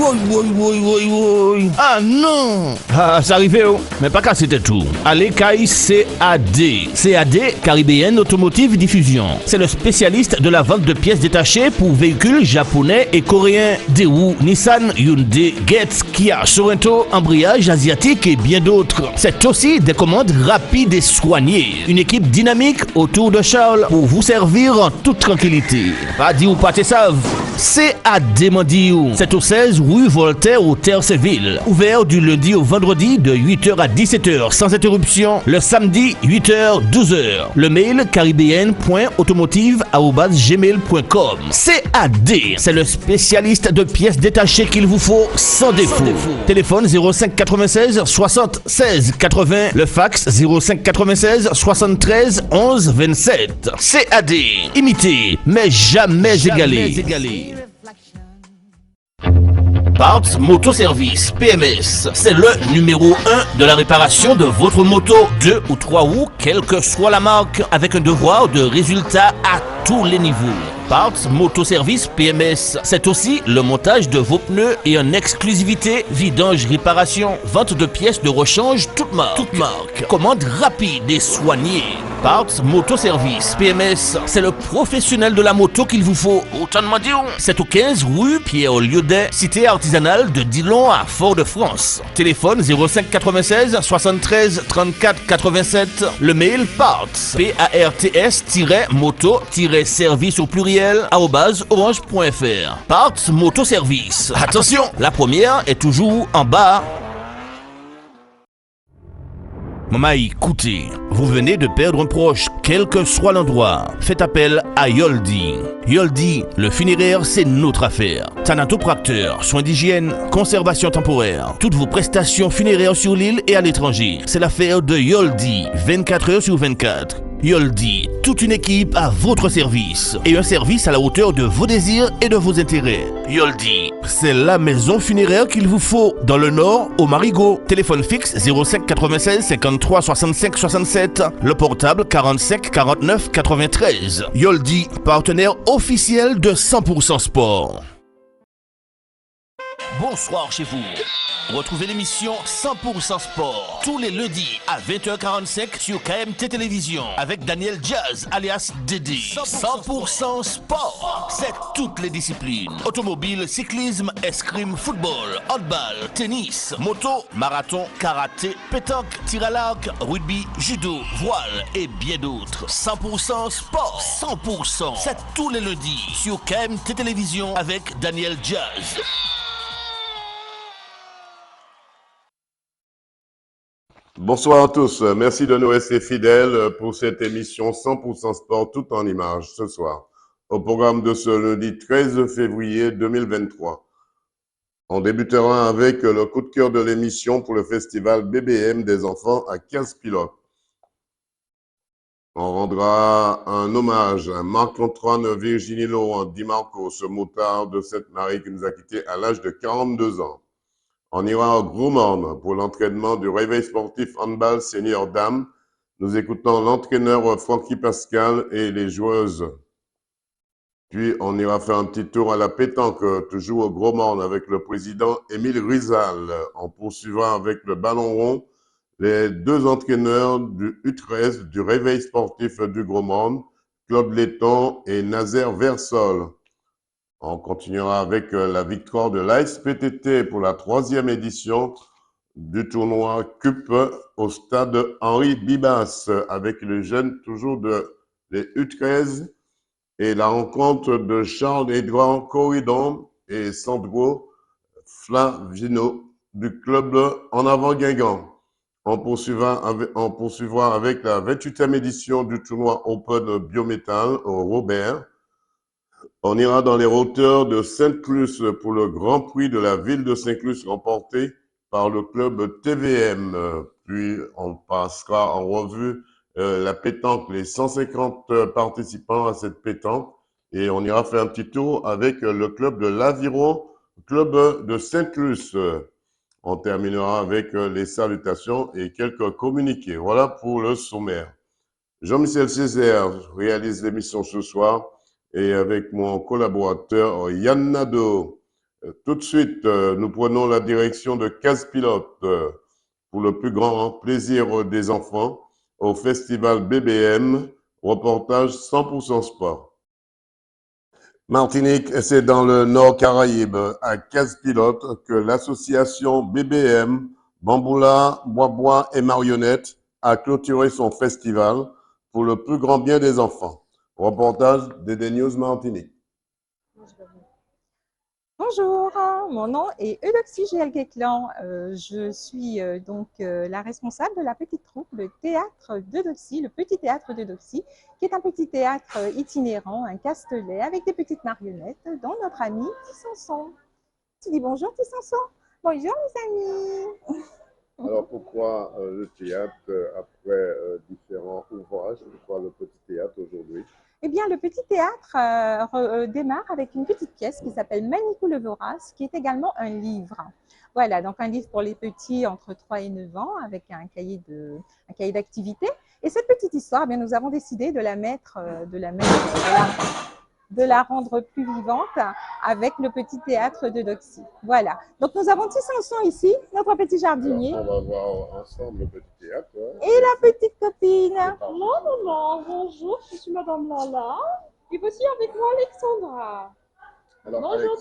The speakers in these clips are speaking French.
Oui. Ah non. Ah, ça arrivait, oh. Mais pas qu'à c'était tout. Allez, Kai CAD. CAD, Caribbean Automotive Diffusion. C'est le spécialiste de la vente de pièces détachées pour véhicules japonais et coréens. Daewoo, Nissan, Hyundai, Getz, Kia, Sorento, embrayage asiatique et bien d'autres. C'est aussi des commandes rapides et soignées. Une équipe dynamique autour de Charles pour vous servir en toute tranquillité. Pas dit ou pas te savent. CAD Mandiou. C'est au 16 rue Voltaire au Terre-Séville. Ouvert du lundi au vendredi de 8h à 17h sans interruption. Le samedi 8h 12h. Le mail caribbean.automotive@gmail.com. CAD, c'est le spécialiste de pièces détachées qu'il vous faut sans défaut. Téléphone 05 96 60 16 80. Le fax 05 96 73 11 27. CAD, imité mais jamais égalé. Parts Moto Service PMS, c'est le numéro 1 de la réparation de votre moto, 2 ou 3 roues, quelle que soit la marque, avec un devoir de résultat à tous les niveaux. Parts Moto Service PMS, c'est aussi le montage de vos pneus et en exclusivité, vidange, réparation, vente de pièces de rechange, toute marque. Commande rapide et soignée. Parts Moto Service PMS, c'est le professionnel de la moto qu'il vous faut. Autant de dire, c'est au 15 rue Pierre-Liaudet, cité artisanale de Dillon à Fort-de-France. Téléphone 05 96 73 34 87. Le mail parts, parts-moto-service au pluriel @orange.fr. Parts Moto Service. Attention, la première est toujours en bas. Maman, écoutez, vous venez de perdre un proche, quel que soit l'endroit. Faites appel à Yoldi. Yoldi, le funéraire, c'est notre affaire. Thanatopracteur, soins d'hygiène, conservation temporaire. Toutes vos prestations funéraires sur l'île et à l'étranger. C'est l'affaire de Yoldi, 24 heures sur 24. Yoldi, toute une équipe à votre service et un service à la hauteur de vos désirs et de vos intérêts. Yoldi, c'est la maison funéraire qu'il vous faut dans le Nord, au Marigot. Téléphone fixe 05 96 53 65 67, le portable 45 49 93. Yoldi, partenaire officiel de 100% Sport. Bonsoir chez vous. Retrouvez l'émission 100% Sport tous les lundis à 20h45 sur KMT Télévision avec Daniel Jazz alias Dédé. 100% Sport, c'est toutes les disciplines. Automobile, cyclisme, escrime, football, handball, tennis, moto, marathon, karaté, pétanque, tir à l'arc, rugby, judo, voile et bien d'autres. 100% Sport, 100%, c'est tous les lundis sur KMT Télévision avec Daniel Jazz. Bonsoir à tous. Merci de nous rester fidèles pour cette émission 100% Sport tout en images ce soir. Au programme de ce lundi 13 février 2023. On débutera avec le coup de cœur de l'émission pour le festival BBM des enfants à 15 pilotes. On rendra un hommage à Marc-Antoine Virginie Laurent Di Marco, ce motard de Sainte-Marie qui nous a quittés à l'âge de 42 ans. On ira au Grumman pour l'entraînement du réveil sportif handball senior dames. Nous écoutons l'entraîneur Francky Pascal et les joueuses. Puis on ira faire un petit tour à la pétanque, toujours au Grumman avec le président Émile Rizal. On poursuivra avec le ballon rond les deux entraîneurs du U13 du réveil sportif du Grumman, Claude Letton et Nazaire Versol. On continuera avec la victoire de l'ASPTT pour la 3e édition du tournoi CUP au stade Henri Bibas avec les jeunes toujours de les U13 et la rencontre de Charles-Édouard Corridon et Sandro Flavino du club En Avant Guingamp. On poursuivra avec la 28e édition du tournoi Open Biométal au Robert. On ira dans les hauteurs de Sainte-Luce pour le Grand Prix de la ville de Sainte-Luce remporté par le club TVM. Puis on passera en revue la pétanque, les 150 participants à cette pétanque. Et on ira faire un petit tour avec le club de l'Aviron, club de Sainte-Luce. On terminera avec les salutations et quelques communiqués. Voilà pour le sommaire. Jean-Michel Césaire réalise l'émission ce soir. Et avec mon collaborateur Yann Nadeau. Tout de suite, nous prenons la direction de Casse-Pilote pour le plus grand plaisir des enfants au festival BBM, reportage 100% sport. Martinique, c'est dans le Nord Caraïbe, à Casse-Pilote, que l'association BBM, Bamboula, Bois-Bois et Marionnettes, a clôturé son festival pour le plus grand bien des enfants. Reportage DD News Martinique. Bonjour, mon nom est Eudoxie Géel-Guéclan. Je suis la responsable de la petite troupe, le théâtre d'Eudoxie, le petit théâtre d'Eudoxie, qui est un petit théâtre itinérant, un castelet avec des petites marionnettes, dont notre ami Tissanson. Tu dis bonjour Tissanson. Bonjour mes amis. Alors pourquoi le théâtre après différents ouvrages, pourquoi le petit théâtre aujourd'hui? Eh bien, le petit théâtre démarre avec une petite pièce qui s'appelle Manikou le Vorace, qui est également un livre. Voilà, donc un livre pour les petits entre 3 et 9 ans, avec un cahier d'activité. Et cette petite histoire, eh bien, nous avons décidé de la rendre plus vivante avec le petit théâtre de Doxy. Voilà. Donc nous avons Tissanson ici, notre petit jardinier. Alors, on va voir ensemble le petit théâtre. Et la petite copine. Maman, bonjour, je suis Madame Lala. Et voici avec moi Alexandra. Alors Bonjour,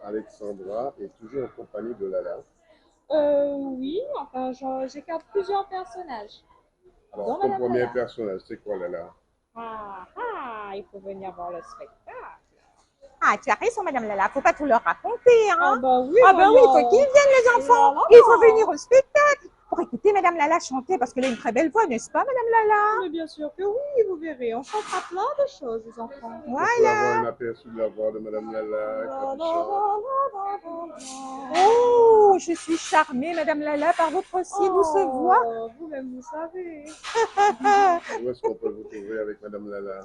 Alexandra est toujours en compagnie de Lala. Oui, enfin, j'incarne plusieurs personnages. Alors Dans ton Madame premier Lala. personnage, c'est quoi Lala? Il faut venir voir le spectacle. Ah, tu as raison, Madame Lala, faut pas tout leur raconter, hein. Ah bah oui, Ah ben oui, il voyons. faut qu'ils viennent les enfants. Voilà. Il faut venir au spectacle pour écouter Madame Lala chanter parce qu'elle a une très belle voix, n'est-ce pas, Madame Lala? Mais bien sûr que oui, vous verrez, on chantera plein de choses, les enfants. On peut Voilà. avoir un aperçu de la voix de Madame Lala quand elle chante. Oh, je suis charmée, Madame Lala, par votre si douce voix. Vous-même, vous savez. Où est-ce qu'on peut vous trouver avec Madame Lala?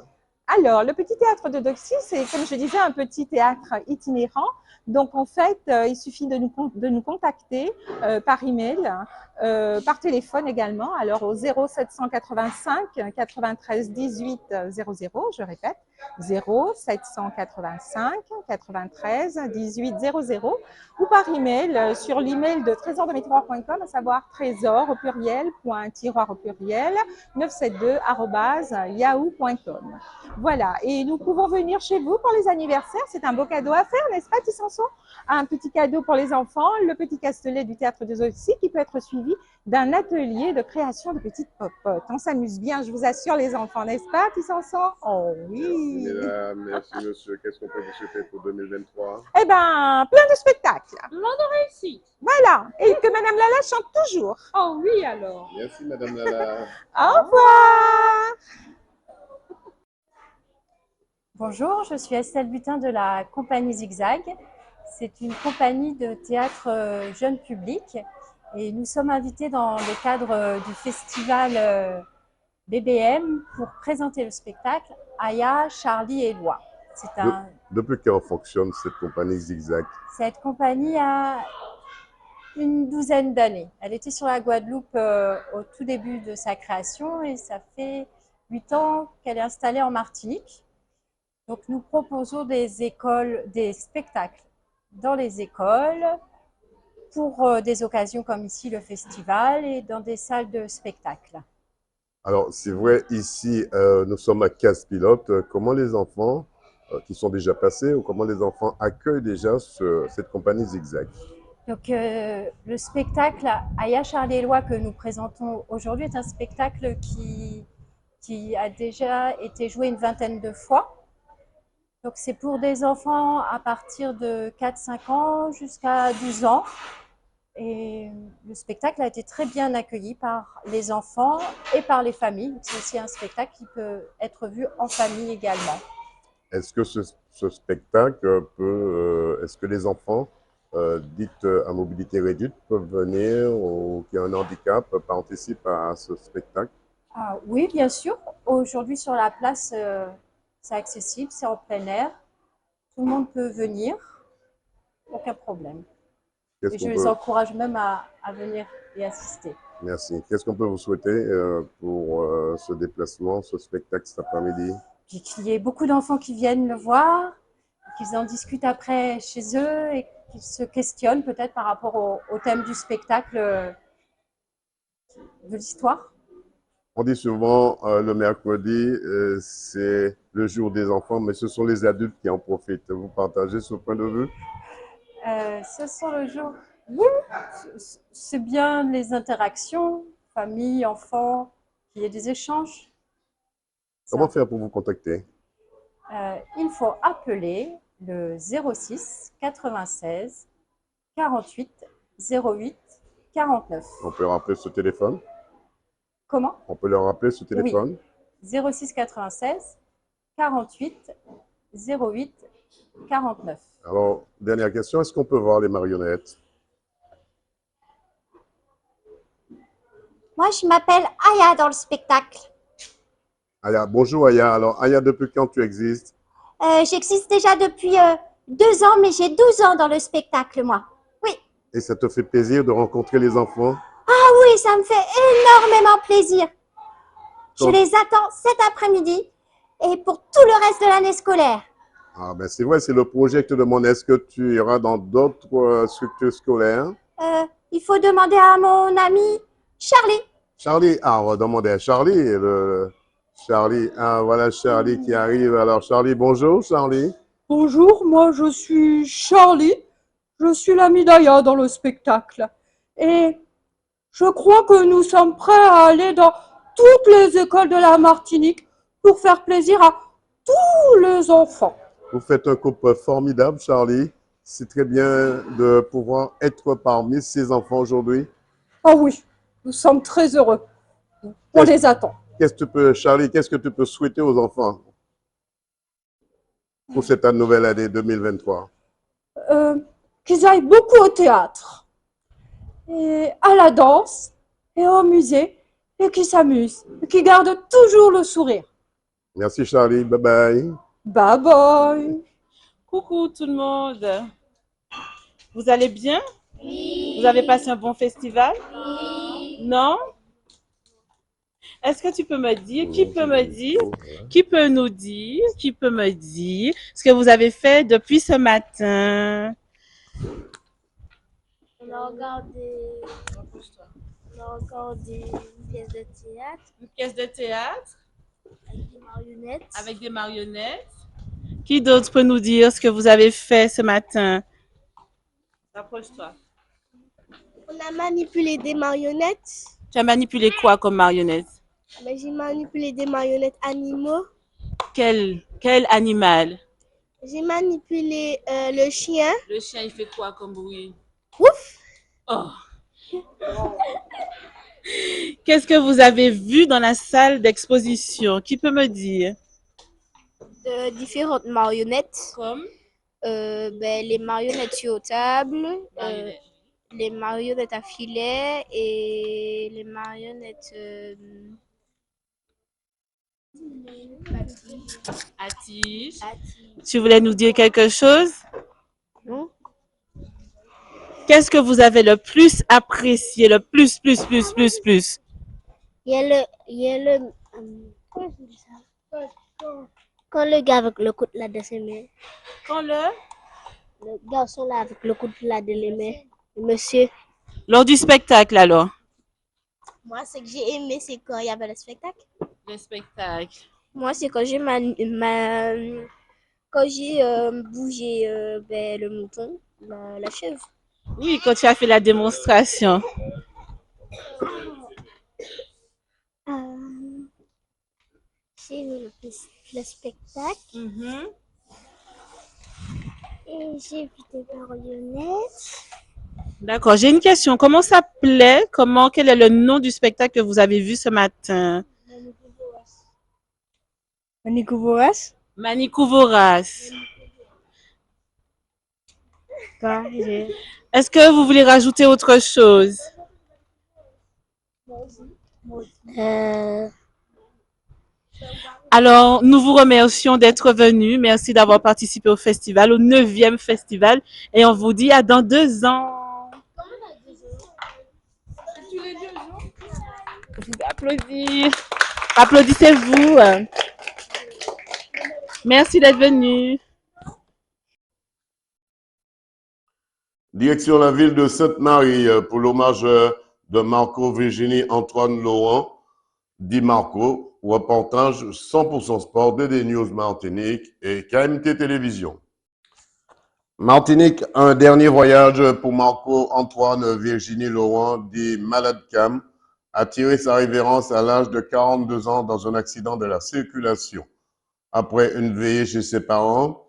Alors, le petit théâtre de Doxy, c'est, comme je disais, un petit théâtre itinérant. Donc, en fait, il suffit de nous contacter par email, par téléphone également. Alors, au 0785 93 18 00, je répète, 0785 93 18 00, ou par email sur l'email de trésordemiroir.com, à savoir trésor au pluriel, tiroir au pluriel, 972@yahoo.com. Voilà, et nous pouvons venir chez vous pour les anniversaires. C'est un beau cadeau à faire, n'est-ce pas, Tissanson? Un petit cadeau pour les enfants, le petit castelet du théâtre de Doxy qui peut être suivi d'un atelier de création de petites popotes. On s'amuse bien, je vous assure, les enfants, n'est-ce pas, Tissanson? Oh oui. Merci mesdames, merci monsieur. Qu'est-ce qu'on peut vous souhaiter pour 2023? Eh ben, plein de spectacles. Plein de réussite. Voilà, et que Madame Lala chante toujours. Oh oui, alors. Merci Madame Lala. Au revoir. Bonjour, je suis Estelle Butin de la compagnie Zigzag. C'est une compagnie de théâtre jeune public et nous sommes invités dans le cadre du festival BBM pour présenter le spectacle Aya, Charlie et Loi. Depuis quand fonctionne cette compagnie Zigzag? Cette compagnie a une douzaine d'années. Elle était sur la Guadeloupe au tout début de sa création et ça fait 8 ans qu'elle est installée en Martinique. Donc, nous proposons des spectacles dans les écoles pour des occasions comme ici, le festival, et dans des salles de spectacle. Alors, c'est vrai, ici, nous sommes à Casse-Pilote. Comment les enfants qui sont déjà passés ou comment les enfants accueillent déjà cette compagnie Zigzag? Donc, le spectacle Aya, Charlie et Loi que nous présentons aujourd'hui est un spectacle qui a déjà été joué une vingtaine de fois. Donc, c'est pour des enfants à partir de 4-5 ans jusqu'à 12 ans. Et le spectacle a été très bien accueilli par les enfants et par les familles. C'est aussi un spectacle qui peut être vu en famille également. Est-ce que ce spectacle est-ce que les enfants dites à mobilité réduite peuvent venir ou qui ont un handicap participent à ce spectacle? Oui, bien sûr. Aujourd'hui, sur la place, c'est accessible, c'est en plein air. Tout le monde peut venir, aucun problème. Et je les encourage même à venir y assister. Merci. Qu'est-ce qu'on peut vous souhaiter pour ce déplacement, ce spectacle cet après-midi? Puis qu'il y ait beaucoup d'enfants qui viennent le voir, qu'ils en discutent après chez eux et qu'ils se questionnent peut-être par rapport au thème du spectacle de l'histoire. On dit souvent le mercredi, c'est le jour des enfants, mais ce sont les adultes qui en profitent. Vous partagez ce point de vue? Ce sont le jour. Oui, c'est bien les interactions, famille, enfants, qu'il y ait des échanges. Comment faire pour vous contacter? Il faut appeler le 06 96 48 08 49. On peut rappeler ce téléphone? Comment? On peut leur rappeler ce téléphone? 06 96 48 08 49. Alors, dernière question, est-ce qu'on peut voir les marionnettes? Moi, je m'appelle Aya dans le spectacle. Aya, bonjour Aya. Alors, Aya, depuis quand tu existes? J'existe déjà depuis 2 ans, mais j'ai 12 ans dans le spectacle, moi. Oui. Et ça te fait plaisir de rencontrer les enfants? Ah oui, ça me fait énormément plaisir. Je Donc- les attends cet après-midi et pour tout le reste de l'année scolaire. Ah ben c'est vrai, c'est le projet que te demande. Est-ce que tu iras dans d'autres structures scolaires? Il faut demander à mon ami Charlie. Charlie, on va demander à Charlie. Charlie, voilà Charlie qui arrive. Alors Charlie, bonjour Charlie. Bonjour, moi je suis Charlie. Je suis l'ami d'Aya dans le spectacle. Et je crois que nous sommes prêts à aller dans toutes les écoles de la Martinique pour faire plaisir à tous les enfants. Vous faites un couple formidable Charlie. C'est très bien de pouvoir être parmi ces enfants aujourd'hui. Ah oui, nous sommes très heureux. On les attend. Charlie, qu'est-ce que tu peux souhaiter aux enfants pour cette nouvelle année 2023? Qu'ils aillent beaucoup au théâtre, et à la danse, et au musée, et qu'ils s'amusent, et qu'ils gardent toujours le sourire. Merci Charlie, bye bye. Bye bye. Coucou tout le monde. Vous allez bien? Oui. Vous avez passé un bon festival? Oui. Non? Est-ce que tu peux me dire, qui peut me dire ce que vous avez fait depuis ce matin? On a regardé une pièce de théâtre. Une pièce de théâtre? Avec des marionnettes. Avec des marionnettes. Qui d'autre peut nous dire ce que vous avez fait ce matin? Rapproche-toi. On a manipulé des marionnettes. Tu as manipulé quoi comme marionnette? Ben, j'ai manipulé des marionnettes animaux. Quel animal? J'ai manipulé le chien. Le chien, il fait quoi comme bruit? Ouf! Oh. Qu'est-ce que vous avez vu dans la salle d'exposition? Qui peut me dire? Différentes marionnettes. Comme? Les marionnettes sur table, les marionnettes à filet et les marionnettes à tige. Tu voulais nous dire quelque chose? Non? Qu'est-ce que vous avez le plus apprécié, le plus? Il y a le comment je dis ça? Quand le gars avec le coutelas de ses mains. Quand Le garçon là avec le coutelas de les mains. Le monsieur. lors du spectacle alors? Moi, ce que j'ai aimé, c'est quand il y avait le spectacle. Le spectacle. Moi, c'est quand j'ai bougé le mouton, la chèvre. Oui, quand tu as fait la démonstration. J'ai vu le spectacle et j'ai vu des marionnettes. D'accord, j'ai une question. Comment ça s'appelait? Quel est le nom du spectacle que vous avez vu ce matin? Manicouvoras. Manicouvoras. Est-ce que vous voulez rajouter autre chose? Alors, nous vous remercions d'être venus. Merci d'avoir participé au festival, au 9e festival. Et on vous dit à dans 2 ans. Je vous applaudis. Applaudissez-vous. Merci d'être venus. Direction la ville de Sainte-Marie pour l'hommage de Marco Virginie Antoine Laurent, dit Marco, reportage 100% sport DD News Martinique et KMT Télévision. Martinique, un dernier voyage pour Marco Antoine Virginie Laurent, dit Malade Cam, a tiré sa révérence à l'âge de 42 ans dans un accident de la circulation. Après une veillée chez ses parents,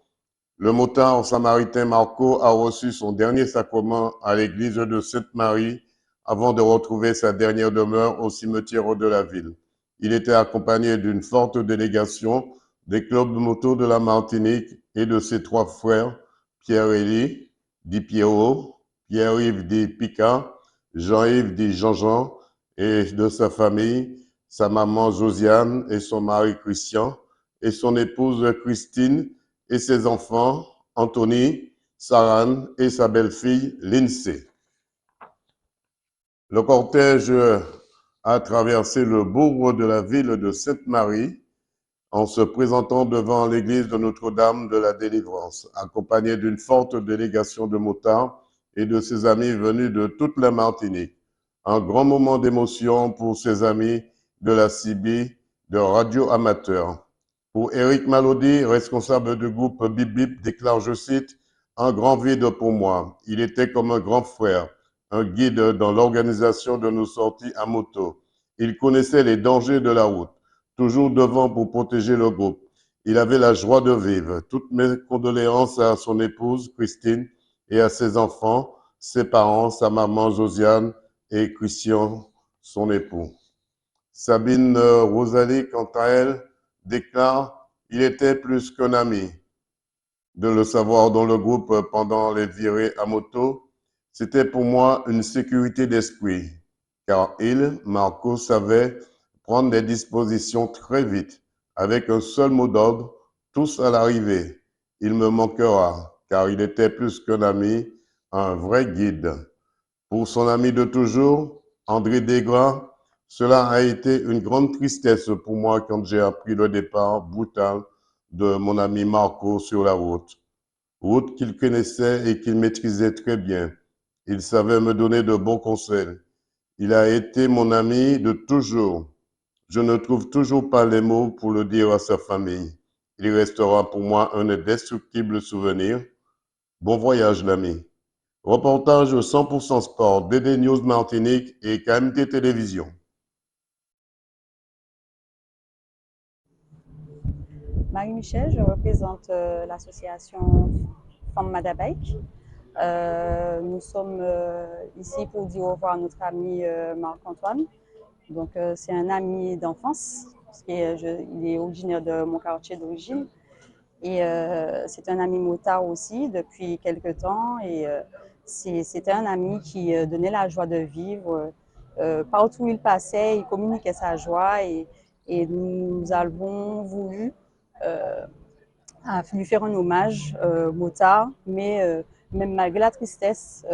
le motard samaritain Marco a reçu son dernier sacrement à l'église de Sainte-Marie avant de retrouver sa dernière demeure au cimetière de la ville. Il était accompagné d'une forte délégation des clubs de moto de la Martinique et de ses 3 frères, Pierre-Élie, dit Pierrot, Pierre-Yves, dit Picard, Jean-Yves, dit Jean-Jean, et de sa famille, sa maman Josiane et son mari Christian, et son épouse Christine, et ses enfants, Anthony, Saran et sa belle-fille, Lindsay. Le cortège a traversé le bourg de la ville de Sainte-Marie en se présentant devant l'église de Notre-Dame de la Délivrance, accompagné d'une forte délégation de motards et de ses amis venus de toute la Martinique. Un grand moment d'émotion pour ses amis de la CIBI de Radio Amateur. Pour Éric Malody, responsable du groupe Bip Bip, déclare, je cite, « Un grand vide pour moi. Il était comme un grand frère, un guide dans l'organisation de nos sorties à moto. Il connaissait les dangers de la route, toujours devant pour protéger le groupe. Il avait la joie de vivre. Toutes mes condoléances à son épouse, Christine, et à ses enfants, ses parents, sa maman, Josiane, et Christian, son époux. » Sabine Rosalie, quant à elle, déclare « Il était plus qu'un ami. De le savoir dans le groupe pendant les virées à moto, c'était pour moi une sécurité d'esprit, car il, Marco, savait prendre des dispositions très vite, avec un seul mot d'ordre, tous à l'arrivée. Il me manquera, car il était plus qu'un ami, un vrai guide. » Pour son ami de toujours, André Desgras, cela a été une grande tristesse pour moi quand j'ai appris le départ brutal de mon ami Marco sur la route. Route qu'il connaissait et qu'il maîtrisait très bien. Il savait me donner de bons conseils. Il a été mon ami de toujours. Je ne trouve toujours pas les mots pour le dire à sa famille. Il restera pour moi un indestructible souvenir. Bon voyage, l'ami. Reportage 100% sport, DD News Martinique et KMT Télévision. Marie-Michel, je représente l'association Femmes Madabike. Nous sommes ici pour dire au revoir à notre ami Marc-Antoine. Donc, c'est un ami d'enfance, parce qu'il est originaire de mon quartier d'origine. Et c'est un ami motard aussi depuis quelques temps. Et c'était un ami qui donnait la joie de vivre. Partout où il passait, il communiquait sa joie. Et nous avons voulu lui faire un hommage motard, mais même malgré la tristesse,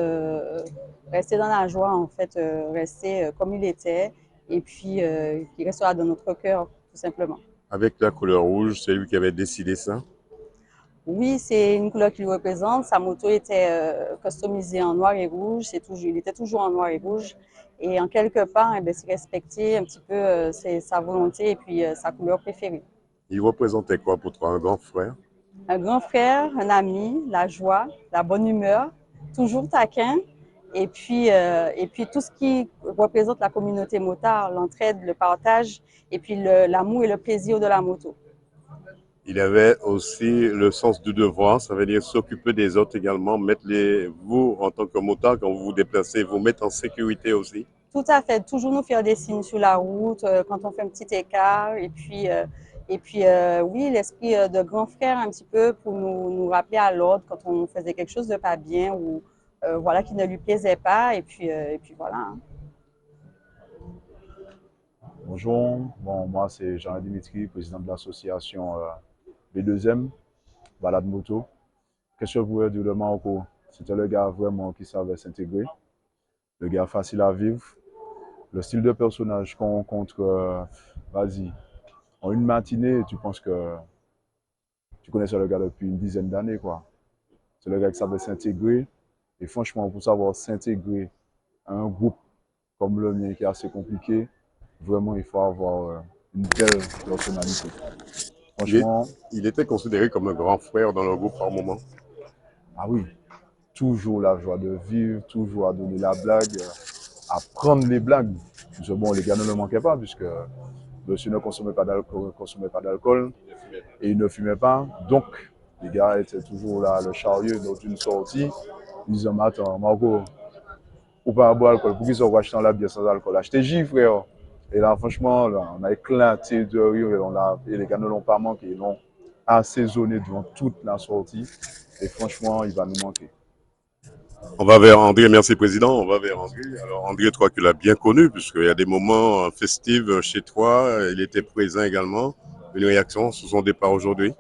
rester dans la joie, en fait, rester comme il était, et puis il restera dans notre cœur, tout simplement. Avec la couleur rouge, c'est lui qui avait décidé ça? Oui, c'est une couleur qui le représente. Sa moto était customisée en noir et rouge. Il était toujours en noir et rouge. Et en quelque part, c'est respecter un petit peu sa volonté et puis sa couleur préférée. Il représentait quoi pour toi, un grand frère? Un grand frère, un ami, la joie, la bonne humeur, toujours taquin. Et puis tout ce qui représente la communauté motard, l'entraide, le partage, et puis l'amour et le plaisir de la moto. Il avait aussi le sens du devoir, ça veut dire s'occuper des autres également, vous, en tant que motard, quand vous vous déplacez, vous mettre en sécurité aussi. Tout à fait, toujours nous faire des signes sur la route quand on fait un petit écart. Et puis oui, l'esprit de grand frère un petit peu pour nous rappeler à l'ordre quand on faisait quelque chose de pas bien ou voilà, qui ne lui plaisait pas. Et puis voilà. Hein. Bonjour, moi c'est Jean-Dimitri, président de l'association B2M, Balade Moto. Qu'est-ce que je voulais dire de Marco? C'était le gars vraiment qui savait s'intégrer, le gars facile à vivre, le style de personnage qu'on rencontre, vas-y, en une matinée, tu penses que tu connaissais le gars depuis une dizaine d'années, quoi. C'est le gars qui savait s'intégrer, Et franchement, pour savoir s'intégrer à un groupe comme le mien qui est assez compliqué, vraiment, il faut avoir une belle personnalité. Franchement, il était considéré comme un grand frère dans le groupe par moment. Ah oui, toujours la joie de vivre, toujours à donner la blague, à prendre les blagues. Parce que bon, les gars ne le manquaient pas, puisque monsieur ne consommait pas d'alcool et il ne fumait pas. Donc, les gars étaient toujours là, le chariot, dans une sortie. Ils disaient, mais attends, Marco, ou pas boire alcool, pour qu'ils soient achetant la bière sans alcool. Achetez J, frère. Et là, franchement, là, on a éclaté de rire et les gars ne l'ont pas manqué. Ils l'ont assaisonné durant toute la sortie. Et franchement, il va nous manquer. On va vers André, merci Président, on va vers André. Alors André, toi tu l'as bien connu, puisqu'il y a des moments festifs chez toi, il était présent également. Une réaction sur son départ aujourd'hui?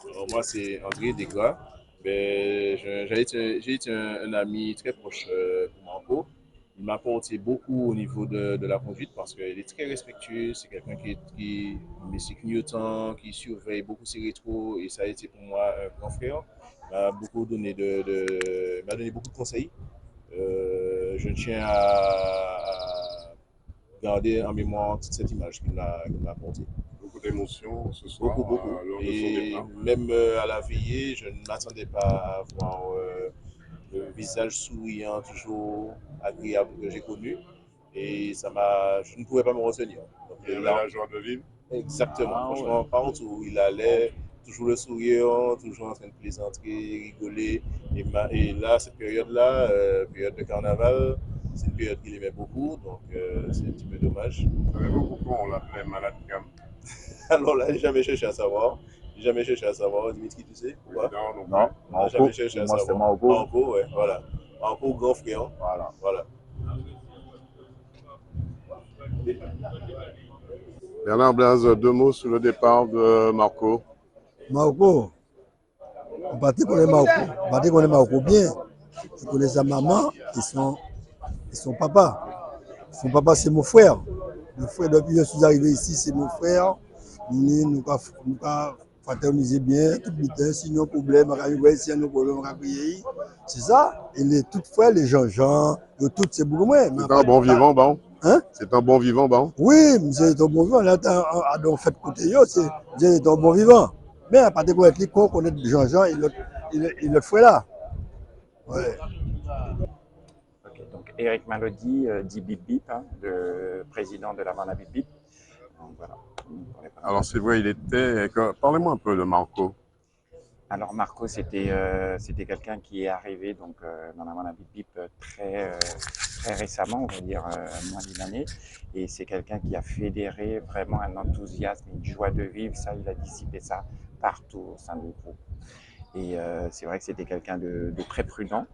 Alors moi c'est André Desgras. J'ai été un ami très proche pour Marco. Il m'a apporté beaucoup au niveau de la conduite parce qu'il est très respectueux. C'est quelqu'un qui me clignotant, qui surveille beaucoup ses rétros et ça a été pour moi un grand frère. Il m'a beaucoup donné m'a donné beaucoup de conseils. Je tiens à garder en mémoire toute cette image qu'il m'a apportée. Beaucoup d'émotions ce soir. Beaucoup. Et même à la veillée, je ne m'attendais pas à voir le visage souriant, toujours agréable que j'ai connu. Et je ne pouvais pas me retenir. Donc, il avait la joie de vivre. Exactement. Franchement, partout où il allait, toujours le sourire, toujours en train de plaisanter, rigoler. Et là, cette période-là, période de carnaval, c'est une période qu'il aimait beaucoup, donc c'est un petit peu dommage. Beaucoup, on l'appelait malade cam. Alors là, j'ai jamais cherché à savoir. Dimitri, tu sais? Non, on n'a jamais cherché à savoir. Marco, ouais, voilà. Marco, grand frère. Voilà. Bernard Blaise, 2 mots sur le départ de Marco. Marco, on partait qu'on est Marco bien. Il connaît sa maman et son papa. Son papa, c'est mon frère. Le frère, depuis que je suis arrivé ici, c'est mon frère. Nous avons fraternisé bien, tout le temps. Si nous avons problème, si nous avons problème, c'est ça. Et les tout frères, les Jean-Jean, tout, c'est beaucoup moins. C'est un bon vivant, bon? Hein? C'est un bon vivant, bon? Oui, c'est un bon vivant. Là, on fait côté, c'est un bon vivant. Mais à partir de être qu'on connaît Jean-Jean et l'autre frère là. Ouais. Okay, donc Eric Malody, dit Bip Bip, le président de la Mana Bip Bip. Donc, voilà. Alors c'est vrai, il était... Parlez-moi un peu de Marco. Alors Marco, c'était quelqu'un qui est arrivé donc, dans la Mana Bip Bip très récemment, on va dire moins d'une année. Et c'est quelqu'un qui a fédéré vraiment un enthousiasme, une joie de vivre. Ça, il a dissipé ça partout au sein du groupe. Et c'est vrai que c'était quelqu'un de très prudent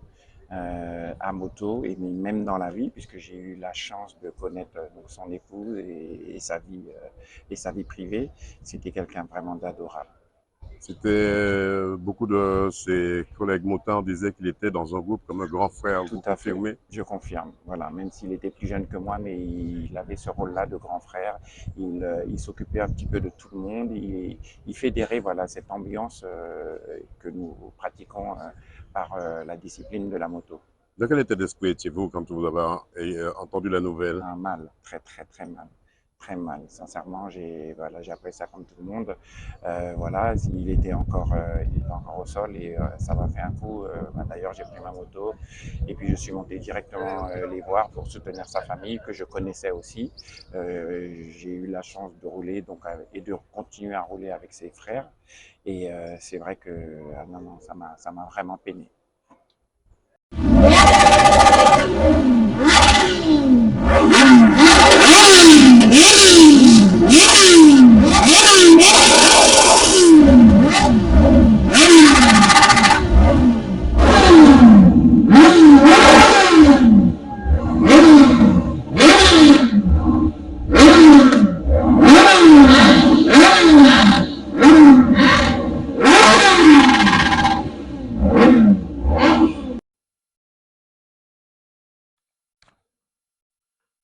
à moto et même dans la vie, puisque j'ai eu la chance de connaître donc, son épouse et sa vie privée. C'était quelqu'un vraiment d'adorable. C'était beaucoup de ses collègues motards disaient qu'il était dans un groupe comme un grand frère. Tout à fait, je confirme. Voilà, même s'il était plus jeune que moi, mais il avait ce rôle-là de grand frère. Il s'occupait un petit peu de tout le monde. Il fédérait voilà, cette ambiance que nous pratiquons par la discipline de la moto. De quel état d'esprit étiez-vous quand vous avez entendu la nouvelle? Mal, très mal. Très mal, sincèrement, j'ai appris ça comme tout le monde. Voilà, il était encore au sol et ça m'a fait un coup. D'ailleurs, j'ai pris ma moto et puis je suis monté directement les voir pour soutenir sa famille que je connaissais aussi. J'ai eu la chance de rouler donc, et de continuer à rouler avec ses frères. Et c'est vrai que non, ça m'a vraiment peiné.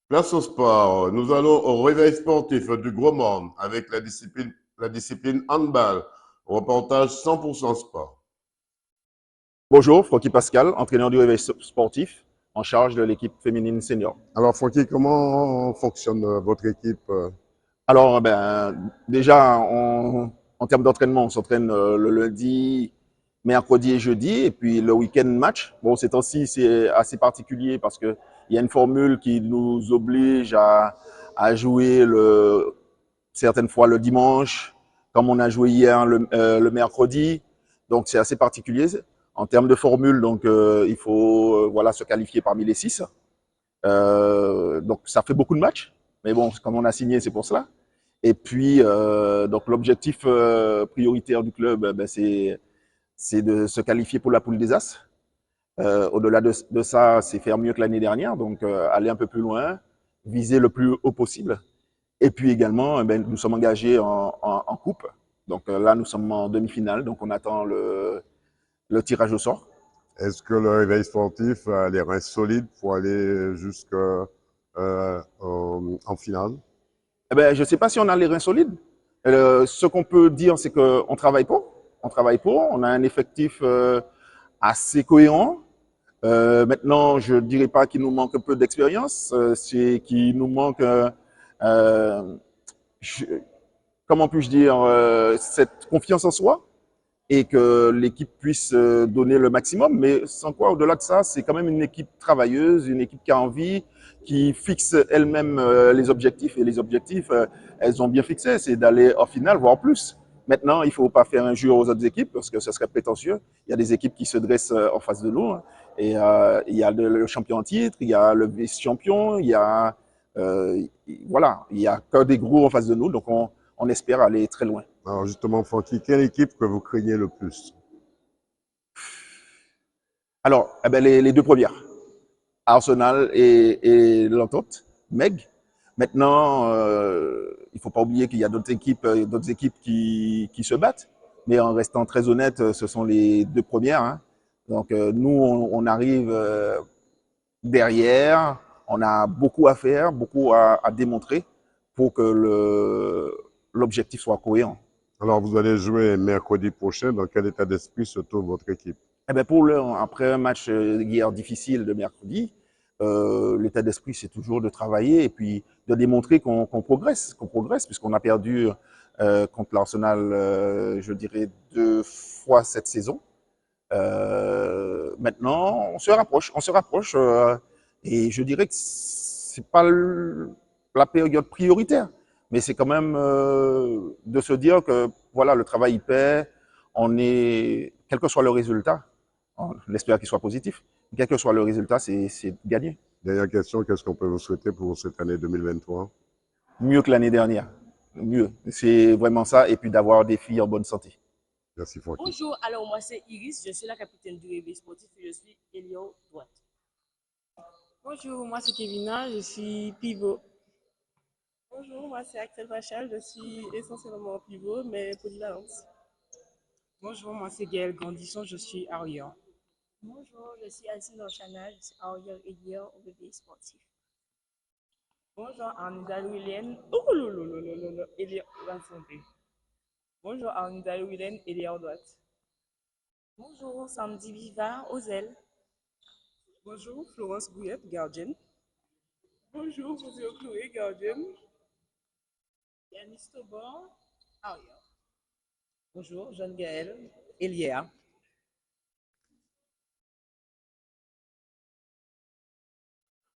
Place au sport. Nous allons au réveil sportif du Gros Monde avec la discipline handball. Reportage 100% sport. Bonjour, Francky Pascal, entraîneur du réveil sportif, en charge de l'équipe féminine senior. Alors, Francky, comment fonctionne votre équipe? Alors, déjà, en termes d'entraînement, on s'entraîne le lundi, mercredi et jeudi, et puis le week-end match. Bon, ces temps-ci, c'est assez particulier parce qu'il y a une formule qui nous oblige à jouer certaines fois le dimanche, comme on a joué hier le mercredi. Donc, c'est assez particulier. En termes de formule, donc, il faut voilà, se qualifier parmi les 6. Donc, ça fait beaucoup de matchs. Mais bon, comme on a signé, c'est pour cela. Et puis, donc l'objectif prioritaire du club, c'est de se qualifier pour la poule des As. Au-delà de ça, c'est faire mieux que l'année dernière, donc aller un peu plus loin, viser le plus haut possible. Et puis également, nous sommes engagés en coupe. Donc là, nous sommes en demi-finale, donc on attend le tirage au sort. Est-ce que le réveil sportif a les reins solides pour aller jusqu'en finale? Je ne sais pas si on a les reins solides. Ce qu'on peut dire, c'est qu'on travaille pour. On travaille pour. On a un effectif assez cohérent. Maintenant, je ne dirais pas qu'il nous manque un peu d'expérience. C'est qu'il nous manque, comment puis-je dire, cette confiance en soi et que l'équipe puisse donner le maximum. Mais sans quoi, au-delà de ça, c'est quand même une équipe travailleuse, une équipe qui a envie, qui fixe elle-même les objectifs. Et les objectifs, elles ont bien fixé, c'est d'aller en finale, voire plus. Maintenant, il ne faut pas faire injure aux autres équipes parce que ce serait prétentieux. Il y a des équipes qui se dressent en face de nous. Hein. Et il y a le champion en titre, il y a le vice-champion, il y a voilà, il y a que des gros en face de nous. Donc on espère aller très loin. Alors justement, Francky, quelle équipe que vous craignez le plus? Alors, les deux premières, Arsenal et l'Entente, Meg. Maintenant, il ne faut pas oublier qu'il y a d'autres équipes qui se battent, mais en restant très honnête, ce sont les deux premières. Hein. Donc nous, on arrive derrière, on a beaucoup à faire, beaucoup à démontrer pour que l'objectif soit cohérent. Alors, vous allez jouer mercredi prochain. Dans quel état d'esprit se trouve votre équipe? Pour après un match hier difficile de mercredi, l'état d'esprit, c'est toujours de travailler et puis de démontrer qu'on progresse, puisqu'on a perdu contre l'Arsenal, je dirais, 2 fois cette saison. Maintenant, on se rapproche, et je dirais que c'est pas la période prioritaire. Mais c'est quand même de se dire que voilà, le travail paie, quel que soit le résultat, on espère qu'il soit positif, quel que soit le résultat, c'est gagné. Dernière question, qu'est-ce qu'on peut vous souhaiter pour cette année 2023? Mieux que l'année dernière, mieux. C'est vraiment ça, et puis d'avoir des filles en bonne santé. Merci Francky. Bonjour, alors moi c'est Iris, je suis la capitaine du réveil sportif et je suis ailier droite. Bonjour, moi c'est Kevina, je suis pivot. Bonjour, moi c'est Axel Vachal, je suis essentiellement pivot, mais polyvalente. Bonjour, moi c'est Gaël Grandisson, je suis arrière. Bonjour, je suis Alcine Dorchana, je suis arrière ailier au réveil sportif. Bonjour, Arnida Louilène, ailier santé. Bonjour, Arnida Louilène, ailier droite. Bonjour, Samedi Viva, aux ailes. Bonjour, Florence Bouillette, gardienne. Bonjour, José Chloé, gardienne. Yanis Tobor, arrière. Bonjour, Jeanne Gaëlle, ailier.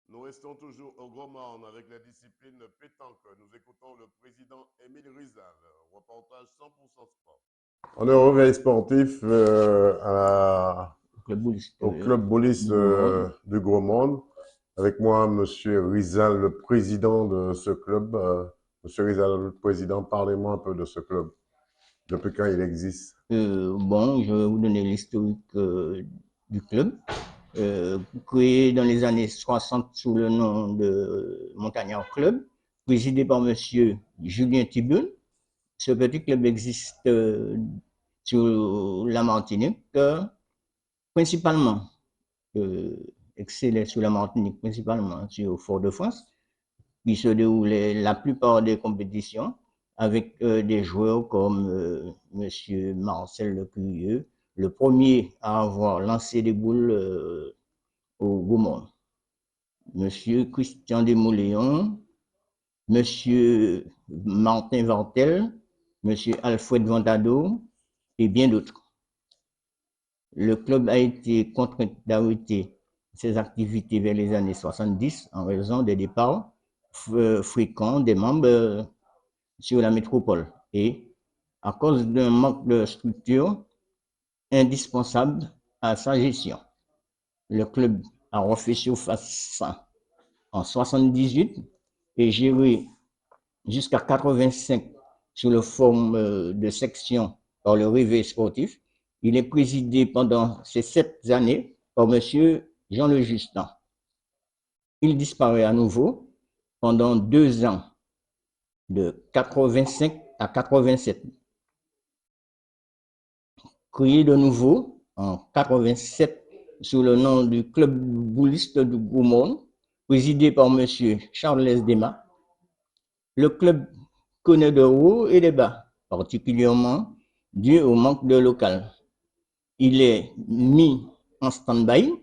Nous restons toujours au Gros Morne avec la discipline pétanque. Nous écoutons le président Émile Rizal. Reportage 100% sport. On est au réveil sportif au club Boulis du Gros Morne. Avec moi, M. Rizal, le président de ce club. M. Rizal, le président, parlez-moi un peu de ce club. Depuis quand il existe? Bon, je vais vous donner l'historique du club. Créé dans les années 60 sous le nom de Montagnard Club, présidé par M. Julien Thibun. Ce petit club existe sur la Martinique, principalement, excellait sur la Martinique, principalement sur Fort-de-France, qui se déroulait la plupart des compétitions avec des joueurs comme M. Marcel Lecurieux, le premier à avoir lancé des boules au Gaumont. Monsieur Christian Desmouléons, Monsieur Martin Vartel, Monsieur Alfred Ventado et bien d'autres. Le club a été contraint d'arrêter ses activités vers les années 70 en raison des départs fréquents des membres sur la métropole et à cause d'un manque de structure indispensable à sa gestion. Le club a refait surface en 78 et géré jusqu'à 85 sous la forme de section par le Réveil sportif. Il est présidé pendant ces 7 années par M. Jean Le Justin. Il disparaît à nouveau pendant 2 ans, de 85 à 87. Créé de nouveau en 87 sous le nom du Club bouliste du Gaumont, présidé par M. Charles Desma. Le club connaît de hauts et de bas, particulièrement dû au manque de local. Il est mis en stand-by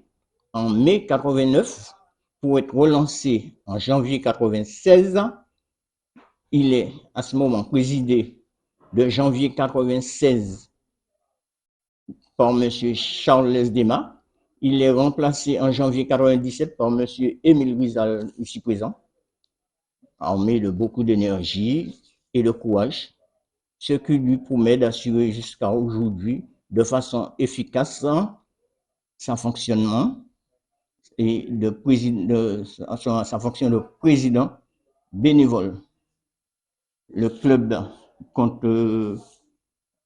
en mai 89 pour être relancé en janvier 96. Il est à ce moment présidé de janvier 96 par M. Charles Desma. Il est remplacé en janvier 97 par M. Émile Rizal, ici présent, armé de beaucoup d'énergie et de courage, ce qui lui promet d'assurer jusqu'à aujourd'hui de façon efficace son fonctionnement et sa fonction de président bénévole. Le club compte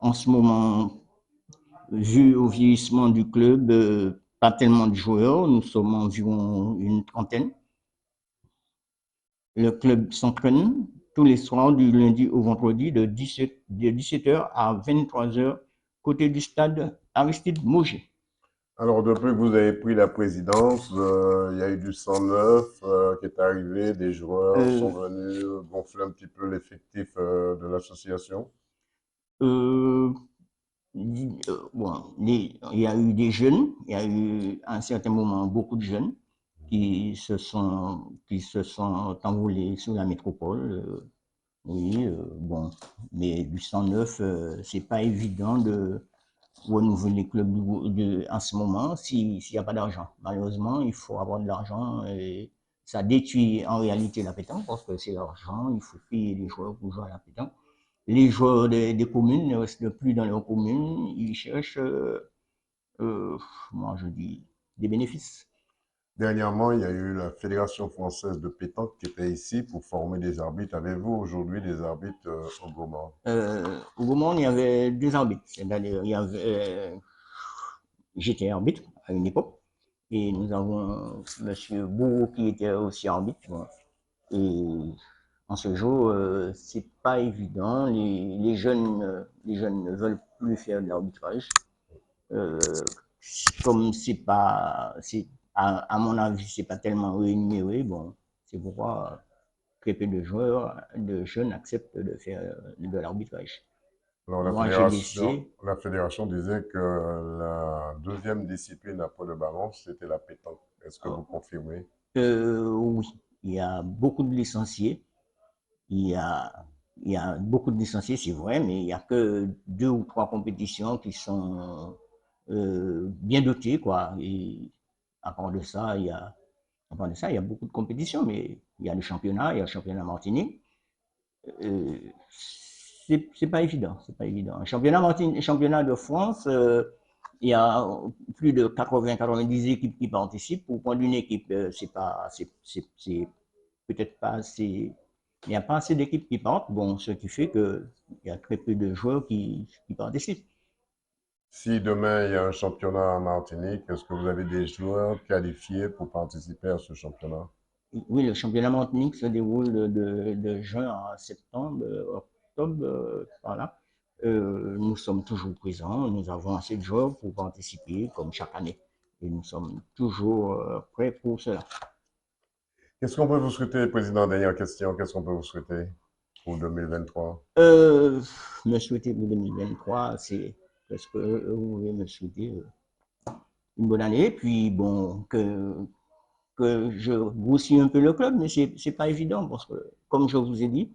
en ce moment, vu au vieillissement du club, pas tellement de joueurs, nous sommes environ une trentaine. Le club s'entraîne tous les soirs du lundi au vendredi de 17h à 23h côté du stade Aristide Mauger. Alors, depuis que vous avez pris la présidence, il y a eu du sang neuf qui est arrivé, des joueurs sont venus gonfler un petit peu l'effectif de l'association. Bon, il y a eu des jeunes, il y a eu à un certain moment beaucoup de jeunes qui se sont envolés sur la métropole. Bon, mais du 109, c'est pas évident de renouveler le club en ce moment s'il n'y a pas d'argent. Malheureusement, il faut avoir de l'argent et ça détruit en réalité la pétanque parce que c'est l'argent, il faut payer les joueurs pour jouer à la pétanque. Les joueurs des communes ne restent plus dans leurs communes, ils cherchent, moi je dis, des bénéfices. Dernièrement, il y a eu la Fédération française de pétanque qui était ici pour former des arbitres. Avez-vous aujourd'hui des arbitres au Gaumont? Au Gaumont, il y avait 2 arbitres. C'est-à-dire, j'étais arbitre à une époque et nous avons M. Bourreau qui était aussi arbitre. Et en ce jour, c'est pas évident. Les jeunes ne veulent plus faire de l'arbitrage. Comme c'est pas, à mon avis, c'est pas tellement rémunéré. Bon, c'est pourquoi très peu de jeunes acceptent de faire de l'arbitrage. Alors, la fédération disait que la deuxième discipline après le ballon, c'était la pétanque. Est-ce que vous confirmez? Oui, il y a beaucoup de licenciés. Il y a beaucoup de licenciés, c'est vrai, mais il n'y a que 2 ou 3 compétitions qui sont bien dotées, quoi. Et à part de ça, il y a beaucoup de compétitions, mais il y a le championnat Martinique. C'est pas évident, c'est pas évident. Championnat de France, il y a plus de 80-90 équipes qui participent. Pour prendre une équipe, c'est peut-être pas assez. Il n'y a pas assez d'équipes qui partent, bon, ce qui fait qu'il y a très peu de joueurs qui participent. Si demain il y a un championnat en Martinique, est-ce que vous avez des joueurs qualifiés pour participer à ce championnat? Oui, le championnat Martinique se déroule de juin à septembre, octobre, par là. Nous sommes toujours présents, nous avons assez de joueurs pour participer comme chaque année. Et nous sommes toujours prêts pour cela. Qu'est-ce qu'on peut vous souhaiter, Président? Dernière question, qu'est-ce qu'on peut vous souhaiter pour 2023? Me souhaiter pour 2023, c'est Est-ce que vous pouvez me souhaiter une bonne année? Puis bon, que je grossis un peu le club, mais c'est pas évident parce que, comme je vous ai dit,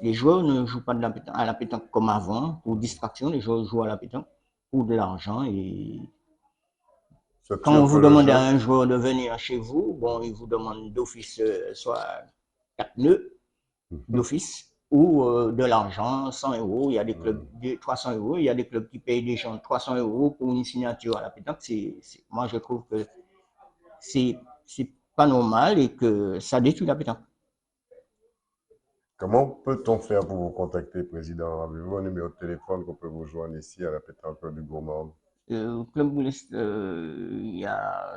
les joueurs ne jouent pas à la pétanque comme avant, pour distraction, les joueurs jouent à la pétanque pour de l'argent. Et quand vous demandez à un joueur de venir chez vous, bon, il vous demande d'office soit 4 nœuds d'office ou de l'argent, 100 €. Il y a des clubs de 300 €, il y a des clubs qui payent des gens 300 € pour une signature à la pétanque. Moi, je trouve que c'est pas normal et que ça détruit la pétanque. Comment peut-on faire pour vous contacter, Président? Avez-vous un numéro de téléphone qu'on peut vous joindre ici à la pétanque du Gros Morne? Club Boules, il y a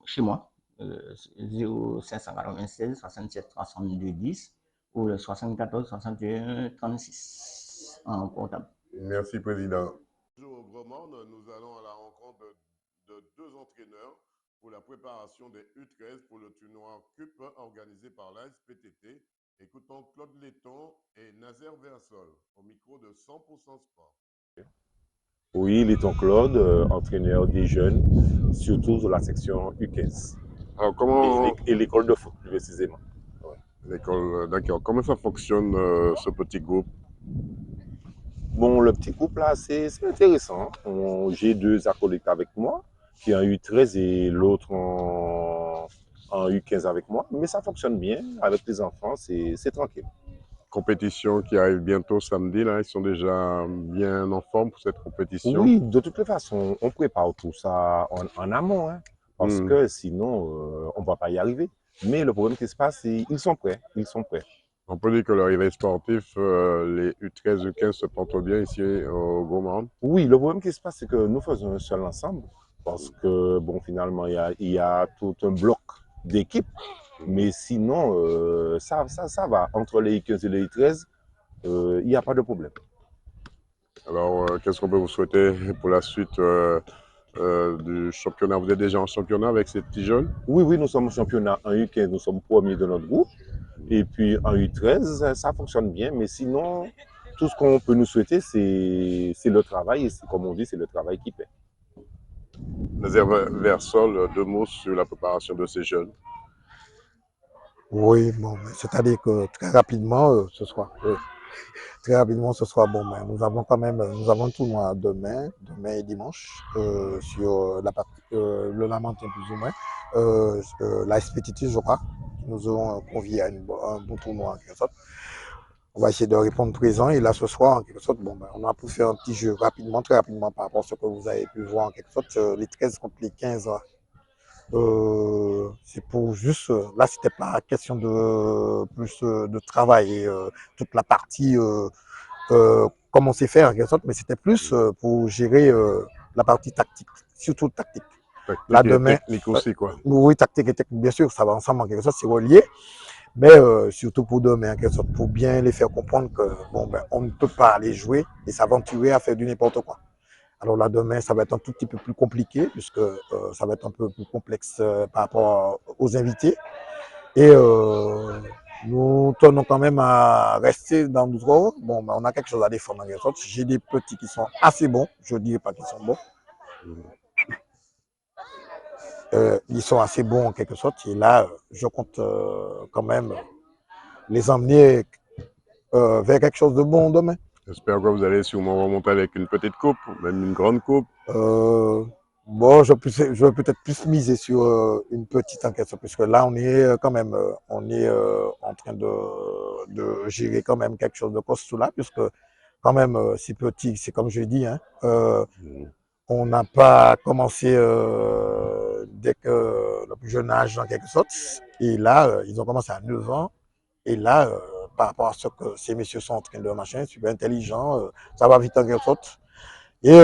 chez moi 0596 67 32 10 ou le 74 61 36 en portable. Merci, Président. Bonjour au Gros Morne, nous allons à la rencontre de deux entraîneurs pour la préparation des U13 pour le tournoi CUP organisé par l'ASPTT. Écoutons Claude Letton et Nazer Versol au micro de 100% Sport. Oui, Letton Claude, entraîneur des jeunes, surtout de la section U15. Alors, comment... Et l'école de foot, plus précisément. Ouais. L'école, d'accord. Comment ça fonctionne, ce petit groupe? Bon, le petit groupe là, c'est intéressant. J'ai deux acolytes avec moi, qui ont U13 et l'autre en U15 avec moi. Mais ça fonctionne bien avec les enfants, c'est tranquille. Compétition qui arrive bientôt samedi, là, ils sont déjà bien en forme pour cette compétition? Oui, de toute façon, on prépare tout ça en amont, hein, parce que sinon, on ne va pas y arriver. Mais le problème qui se passe, c'est qu'ils sont prêts, ils sont prêts. On peut dire que le réveil sportif, les U13, U15 se portent bien ici au Gros Morne? Oui, le problème qui se passe, c'est que nous faisons un seul ensemble, parce que, bon, finalement, il y a tout un bloc d'équipes. Mais sinon, ça va. Entre les U15 et les U13, il n'y a pas de problème. Alors, qu'est-ce qu'on peut vous souhaiter pour la suite du championnat? Vous êtes déjà en championnat avec ces petits jeunes? Oui, nous sommes en championnat en U15, nous sommes premiers de notre groupe. Et puis en U13, ça fonctionne bien. Mais sinon, tout ce qu'on peut nous souhaiter, c'est le travail. Et comme on dit, c'est le travail qui paie. Nazer Versol, deux mots sur la préparation de ces jeunes. Oui, bon, c'est-à-dire que très rapidement, ce soir, bon, ben, nous avons un tournoi demain et dimanche, sur la partie, le Lamentin plus ou moins, la SPTT, je crois, qui nous ont conviés à un bon tournoi en quelque sorte. On va essayer de répondre présent et là ce soir, en quelque sorte, bon, ben, on a pu faire un petit jeu rapidement, très rapidement par rapport à ce que vous avez pu voir en quelque sorte, les 13 contre les 15. C'est pour juste, là c'était pas question de plus de travail, toute la partie comme on sait faire en quelque sorte, mais c'était plus pour gérer la partie tactique, surtout tactique. Là demain, technique aussi quoi. Oui, tactique et technique bien sûr, ça va ensemble en quelque sorte, c'est relié, mais surtout pour demain en quelque sorte, pour bien les faire comprendre que bon ben on ne peut pas aller jouer et s'aventurer à faire du n'importe quoi. Alors là, demain, ça va être un tout petit peu plus compliqué, puisque ça va être un peu plus complexe par rapport aux invités. Et nous tenons quand même à rester dans notre rôle. Bon, ben, on a quelque chose à défendre en quelque sorte. J'ai des petits qui sont assez bons, je ne dirais pas qu'ils sont bons. Ils sont assez bons en quelque sorte. Et là, je compte quand même les emmener vers quelque chose de bon demain. J'espère que vous allez sûrement remonter avec une petite coupe, même une grande coupe. Bon, je vais peut-être plus miser sur une petite enquête, puisque là, on est quand même, en train de gérer quand même quelque chose de costaud là, puisque quand même, c'est petit, c'est comme je l'ai dit, hein, on n'a pas commencé dès que le plus jeune âge en quelque sorte, et là, ils ont commencé à 9 ans, et là, par rapport à ce que ces messieurs sont en train de machin, super intelligents, ça va vite en quelque sorte. Et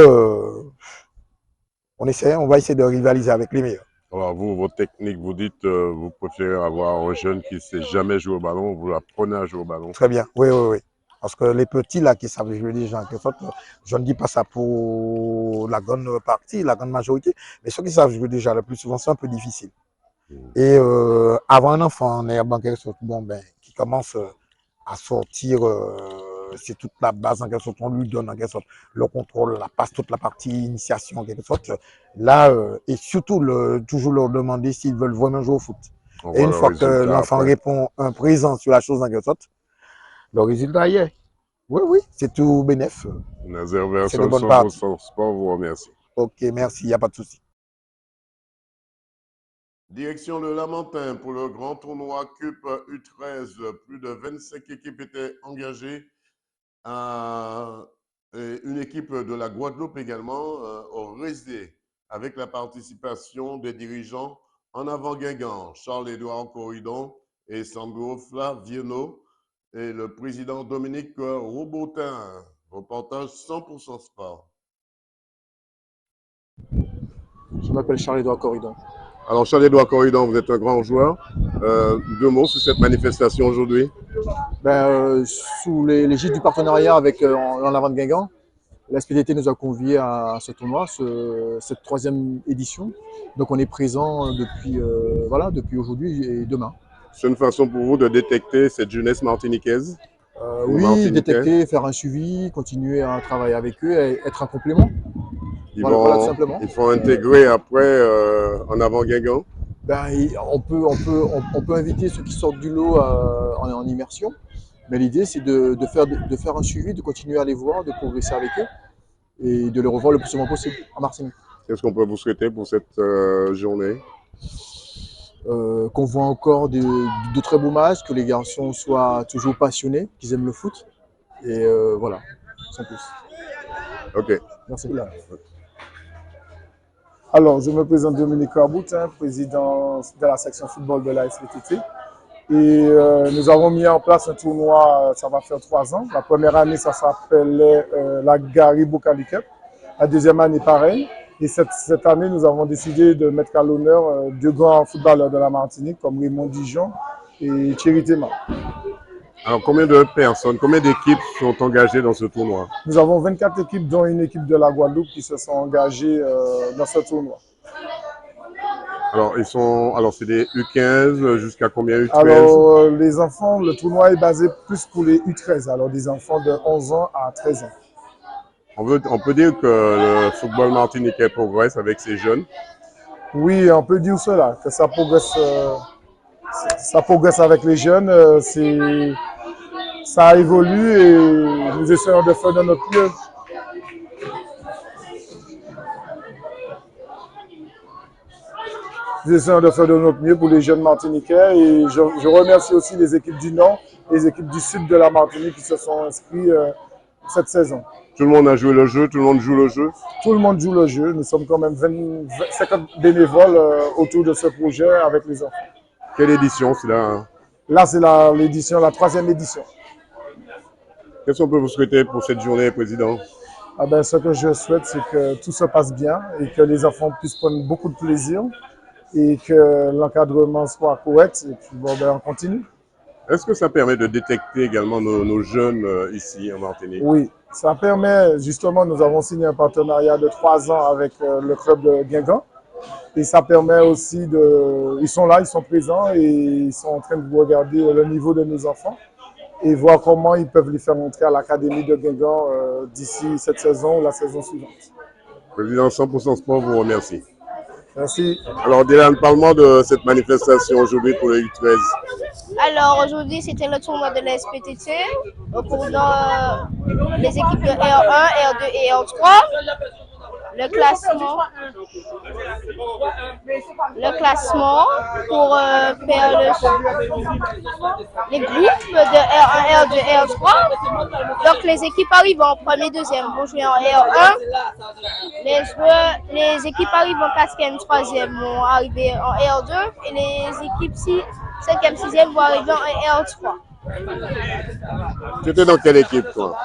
on va essayer de rivaliser avec les meilleurs. Alors vous, votre technique, vous dites, vous préférez avoir un jeune qui ne sait jamais jouer au ballon, vous l'apprenez à jouer au ballon. Très bien, oui. Parce que les petits là qui savent jouer déjà en quelque sorte, je ne dis pas ça pour la grande partie, la grande majorité, mais ceux qui savent jouer déjà le plus souvent, c'est un peu difficile. Et avoir un enfant en herbe en quelque sorte, bon ben, qui commence à sortir c'est toute la base en quelque sorte, on lui donne en quelque sorte le contrôle, la passe, toute la partie initiation en quelque sorte. Là, et surtout, toujours leur demander s'ils veulent vraiment jouer au foot. Et une fois que l'enfant répond un présent sur la chose en quelque sorte, le résultat y est. Oui, oui, c'est tout bénef. Nazer Version 100% Sport vous remercie. Ok, merci, il n'y a pas de souci. Direction le Lamentin pour le grand tournoi CUP U13. Plus de 25 équipes étaient engagées. Et une équipe de la Guadeloupe également au Résidé, avec la participation des dirigeants En Avant Guingamp, Charles-Édouard Corridon et Sandro Flaviano, et le président Dominique Robotin. Reportage 100% Sport. Je m'appelle Charles-Édouard Corridon. Alors, Charles-Édouard Corridon, vous êtes un grand joueur. 2 mots sur cette manifestation aujourd'hui. Sous l'égide du partenariat avec En Avant de Guingamp, la SPDT nous a conviés à ce tournoi, cette 3e édition. Donc on est présent depuis, depuis aujourd'hui et demain. C'est une façon pour vous de détecter cette jeunesse martiniquaise? Oui, détecter, faire un suivi, continuer à travailler avec eux et être un complément. Voilà, tout simplement. Il faut intégrer après En Avant Guingamp. On peut inviter ceux qui sortent du lot en immersion, mais l'idée c'est de faire un suivi, de continuer à les voir, de progresser avec eux et de les revoir le plus souvent possible en Martinique. Qu'est-ce qu'on peut vous souhaiter pour cette journée? Qu'on voit encore de très beaux matchs, que les garçons soient toujours passionnés, qu'ils aiment le foot. Et voilà, sans plus. Ok. Merci. Alors, je me présente Dominique Carboutin, président de la section football de la SPTT. Et nous avons mis en place un tournoi, ça va faire 3 ans. La première année, ça s'appelait la Garibo Cali Cup. La deuxième année, pareil. Et cette année, nous avons décidé de mettre à l'honneur 2 grands footballeurs de la Martinique, comme Raymond Dijon et Thierry Théma. Alors, combien de personnes, combien d'équipes sont engagées dans ce tournoi? Nous avons 24 équipes, dont une équipe de la Guadeloupe qui se sont engagées dans ce tournoi. Alors, c'est des U15 jusqu'à combien U13? Alors, les enfants, le tournoi est basé plus pour les U13, alors des enfants de 11 ans à 13 ans. On peut dire que le football martiniquais progresse avec ces jeunes? Oui, on peut dire cela, que ça progresse avec les jeunes. Ça évolue et nous essayons de faire de notre mieux. Nous essayons de faire de notre mieux pour les jeunes martiniquais et je remercie aussi les équipes du Nord et les équipes du Sud de la Martinique qui se sont inscrits cette saison. Tout le monde a joué le jeu, tout le monde joue le jeu? Tout le monde joue le jeu. Nous sommes quand même 50 bénévoles autour de ce projet avec les enfants. Quelle édition c'est là? Là, c'est la 3e édition. Qu'est-ce qu'on peut vous souhaiter pour cette journée, Président? Ce que je souhaite, c'est que tout se passe bien et que les enfants puissent prendre beaucoup de plaisir et que l'encadrement soit correct. Et puis, on continue. Est-ce que ça permet de détecter également nos jeunes ici en Martinique? Oui, ça permet, justement, nous avons signé un partenariat de 3 ans avec le club de Guingamp. Et ça permet aussi ils sont là, ils sont présents et ils sont en train de regarder le niveau de nos enfants et voir comment ils peuvent les faire entrer à l'académie de Guingamp d'ici cette saison ou la saison suivante. Président 100% Sport vous remercie. Merci. Alors Dylan, parle-moi de cette manifestation aujourd'hui pour les U13. Alors aujourd'hui c'était le tournoi de la SPTT pour les équipes de R1, R2 et R3. Le classement pour faire les groupes de R1, R2 et R3. Donc les équipes arrivent en premier, deuxième vont jouer en R1. Les équipes arrivent en 4e, 3e vont arriver en R2 et les équipes 5e, 6e vont arriver en R3. Tu étais dans quelle équipe toi?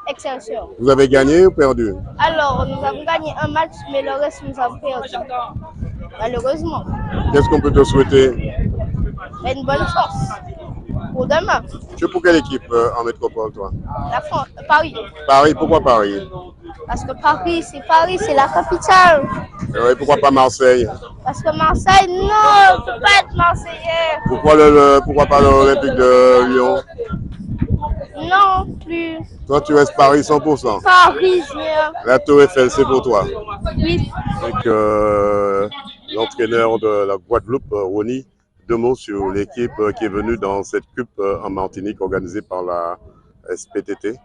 Excelsior. Vous avez gagné ou perdu? Alors, nous avons gagné un match, mais le reste, nous avons perdu. Malheureusement. Qu'est-ce qu'on peut te souhaiter? Une bonne chance pour demain. Tu es pour quelle équipe en métropole, toi? La France, Paris. Paris, pourquoi Paris? Parce que Paris, c'est la capitale. Et oui, pourquoi pas Marseille? Parce que Marseille, non, on ne peut pas être Marseillais. Pourquoi pas l'Olympique de Lyon? Non. plus. Toi, tu restes Paris 100%. Parisien. La Tour Eiffel, c'est pour toi. Oui. Avec l'entraîneur de la Guadeloupe, Ronnie, 2 mots sur l'équipe qui est venue dans cette coupe en Martinique organisée par la SPTT.